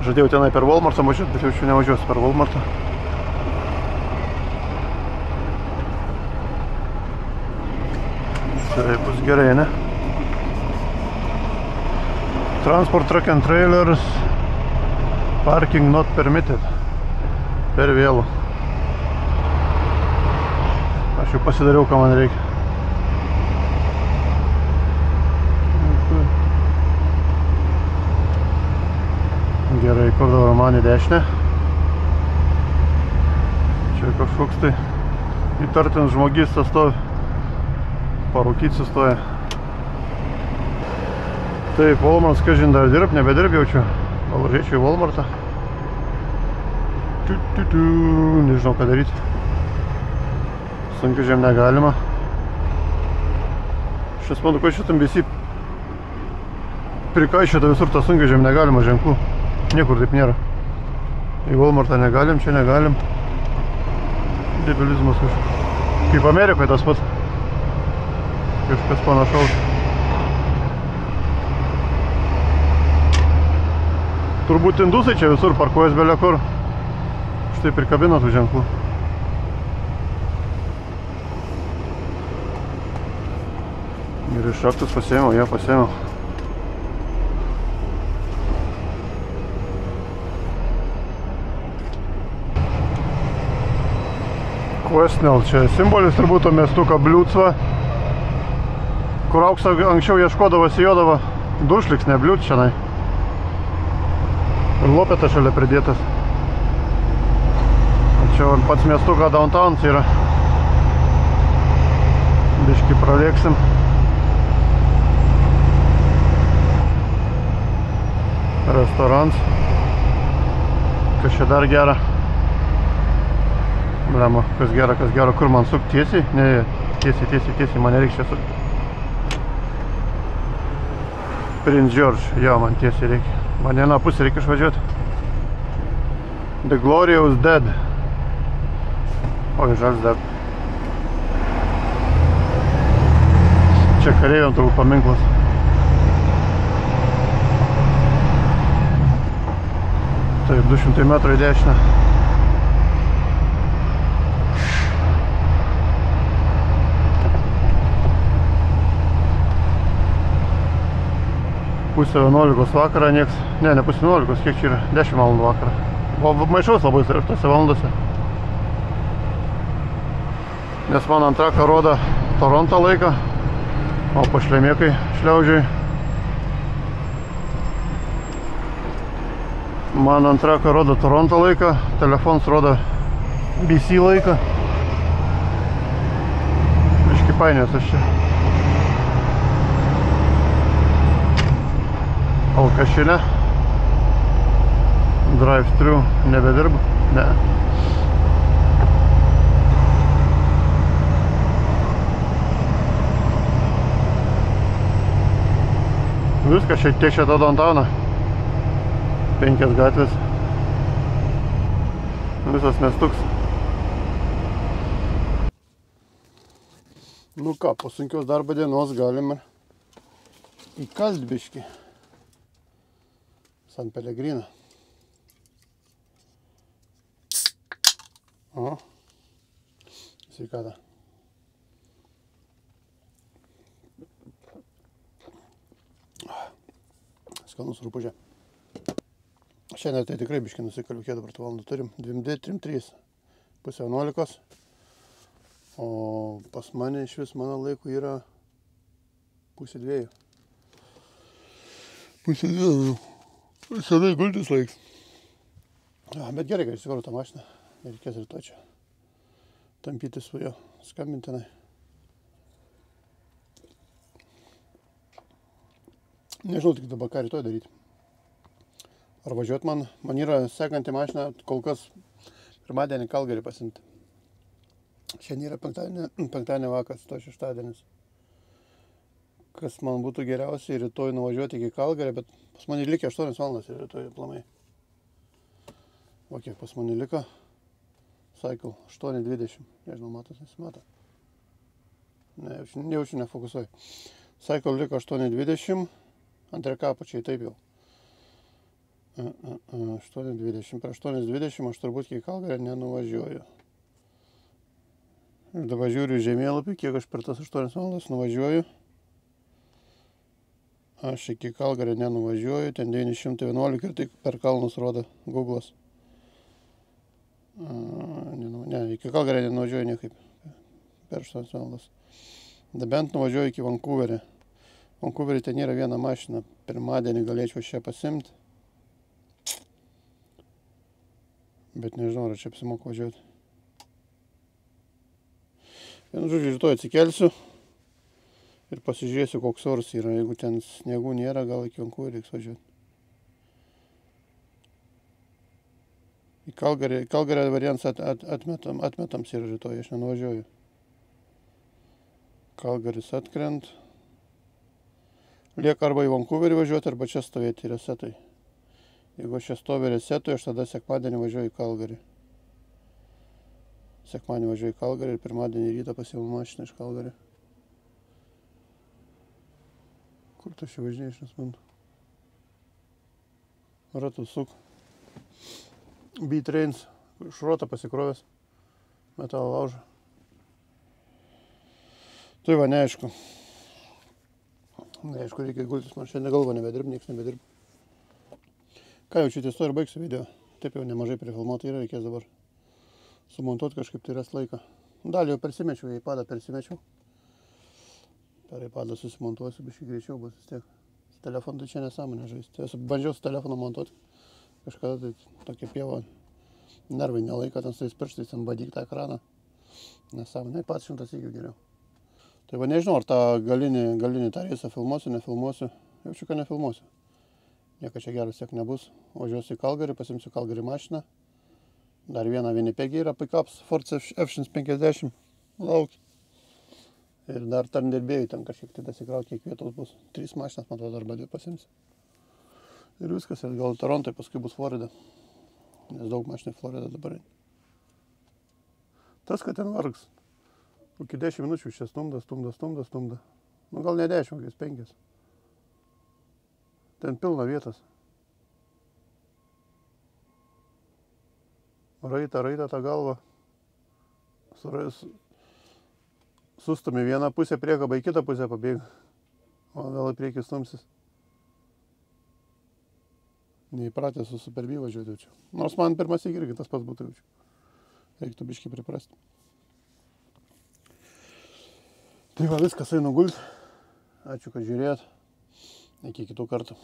Speaker 1: Žadėjau tenai per Walmartą važiuoti, bet jau čia nevažiuosiu per Walmartą. Tai bus gerai, ne? Transport truck and trailers. Parking not permitted. Per vėlų. Aš jau pasidariau, ką man reikia. Gerai, kur dabar man į dešinę. Čia kažkoks tai įtartinas žmogystas stovi. Parūkyti sustoja. Taip, Walmartas, kažin dar nebedirb jaučiu. Gal užėčiau į Walmartą. Nežinau, ką daryti. Sunkvežim negalima. Aš manau, kad šitam visi prikaišėta visur tą sunkvežim negalima ženklų. Niekur taip nėra. Į Walmartą negalim, čia negalim. Debilizmas kažkas. Kaip Amerikoje tas pats. Kažkas panašaus. Turbūt indusai čia visur parkuojas belia kur. Štai prikabino tų ženklų. Ir iš raktus pasiėmiau, ją pasiėmiau. Quesnel, čia simbolis turbūt to miestuko Bliucva, kur auksą anksčiau ieškodavo, sijodavo duršliks, ne Bliuc šiandien. Ir lopetas šalia pridėtas. Čia pats miestuko downtowns yra. Biškį pralėksim. Restorans. Kas čia dar gera? Blema, kas gera, kur man sukt tiesiai? Ne, tiesiai, man nereiks čia sukt. Prince George, jo, man tiesiai reikia. Man vieną pusę reikia išvažiuoti. The Glorious Dead. Oi, žals dar. Čia kareiviam turbūt paminklas. Taip, 200 metrų į dešinę. Pusė 11 vakarą, nieks, ne pusė 11, kiek čia yra, 10 valandų vakarą. O maišaus labai ir tose valandose. Nes man ant trako rodo Toronto laiką, o pašlemėkai šliaužiai. Man ant trako rodo Toronto laiką, telefonas rodo BC laiką. Biški painios aš čia. Alkašinė. Drive-thru nebedirba? Ne. Viskas šiek tiek šitą downtown. 5 gatvės. Visas miestuks. Nu ką, po sunkios darbo dienos galime įkalt biškį. San Pellegrino. O. Sveikata. Skanus rūpužė. Šiandien tai tikrai biškį nusikaliu, kiek dabar tų valandų turim. 2, 3, 3. Pusė 11. O pas mane iš vis mano laikų yra pusė 2. Pusė 2. Senai gultis laiks. Bet gerai, kad išsivaru tą mašiną. Nereikės rytoj čia tampyti su jo, skambintinai. Nežinau tik dabar ką rytoj daryti. Ar važiuot man yra sekanti mašina, kol kas pirmadienį Kalgarį pasimti. Šiandien yra penktadienį vakaras, to šeštadienis. Kas man būtų geriausiai rytoj nuvažiuoti iki Kalgario, bet pas mane likę 8 valandas ir rytoj plamai. O kiek pas mane liko? Cycle 8:20. Nežinau, matos, nesimato. Ne, jaučiu nefokusuoju. Cycle liko 8:20. Ant rekapačiai taip jau. 8:20. Per 8:20 aš turbūt iki Kalgario nenuvažiuoju. Ir dabar žiūriu žemėlapį, kiek aš per tas 8 valandas nuvažiuoju. Aš iki Kalgario nenuvažiuoju, ten 911 ir tik per kalnus rodo Google'as. Ne, iki Kalgario nenuvažiuoju niekaip per 8 valandas. Bent nuvažiuoju iki Vancouverio. Vancouverį ten yra viena mašina, pirmadienį galėčiau šią pasimti. Bet nežinau, ar čia apsimoku važiuoti. Vienu žodžiu, rytoj atsikelsiu ir pasižiūrėsiu, koks oras yra. Jeigu ten sniegų nėra, gal iki Vancouverio reiks važiuoti. Į Kalgario variantas atmetams yra rytoj, aš nenuvažiuoju. Kalgaris atkrent. Lieka arba į Vancouverį važiuoti, arba čia stovėti Resetui. Jeigu aš čia stoviu Resetui, aš tada sekmadienį važiuoju į Kalgarį. Sekmadienį važiuoju į Kalgarį ir pirmadienį rytą pasiimu mašiną iš Kalgario. Kur tu čia važinėjai, aš nesuprantu? Ratų suk. B-Trains. Šrotą pasikrovęs. Metalo laužą. Tai va, neaišku. Neaišku, reikia gultis. Man šiandien galva nebedirb, nieks nebedirb. Ką jau čia ties to ir baigsiu video. Taip jau nemažai prifilmuoti yra, reikės dabar sumontuoti kažkaip tai rast laiką. Dalį jau persimečiau, į iPadą persimečiau. Per iPadą susimontuosiu, biškai greičiau bus vis tiek. Telefonu tai čia nesąmonė žaisti. Esu bandžiau su telefonu montuoti. Kažkada tai tokia pieva. Nervai nelaiko, ten su tais pirštais, ten badyk tą ekraną. Nesąmonė, pats 100 sykių geriau. Tai va nežinau, ar tą galinį tą reisą filmuosiu, nefilmuosiu. Jaučiu, kad nefilmuosiu. Nieko čia geras tiek nebus. Važiuosiu į Kalgarį, pasimsiu Kalgarį mašiną. Dar vieną Winnipeg'e yra pickups Ford F150. Laukia. Ir dar tarndirbėjai ten kažkiek tai dasikrauti, kiek vietos bus. 3 mašinas, man atrodo, arba 2 pasimsiu. Ir viskas, ir gal Torontai, paskui bus Florida. Nes daug mašinai Florida dabar. Tas, kad ten vargs. Kokį 10 minučių čia stumda. Nu gal ne 10, kokiais 5. Ten pilna vietos. Raita tą galvą. Sustumi vieną pusę priekabą, į kitą pusę pabėga. O vėl į priekį stumsis. Neįpratęs su Superbee važiuoti jaučiu. Nors man pirmas irgi tas pats būtų jaučiu. Reiktų biškį priprasti. Tai va, viskas einu gult. Ačiū, kad žiūrėjot. Iki kitų kartų.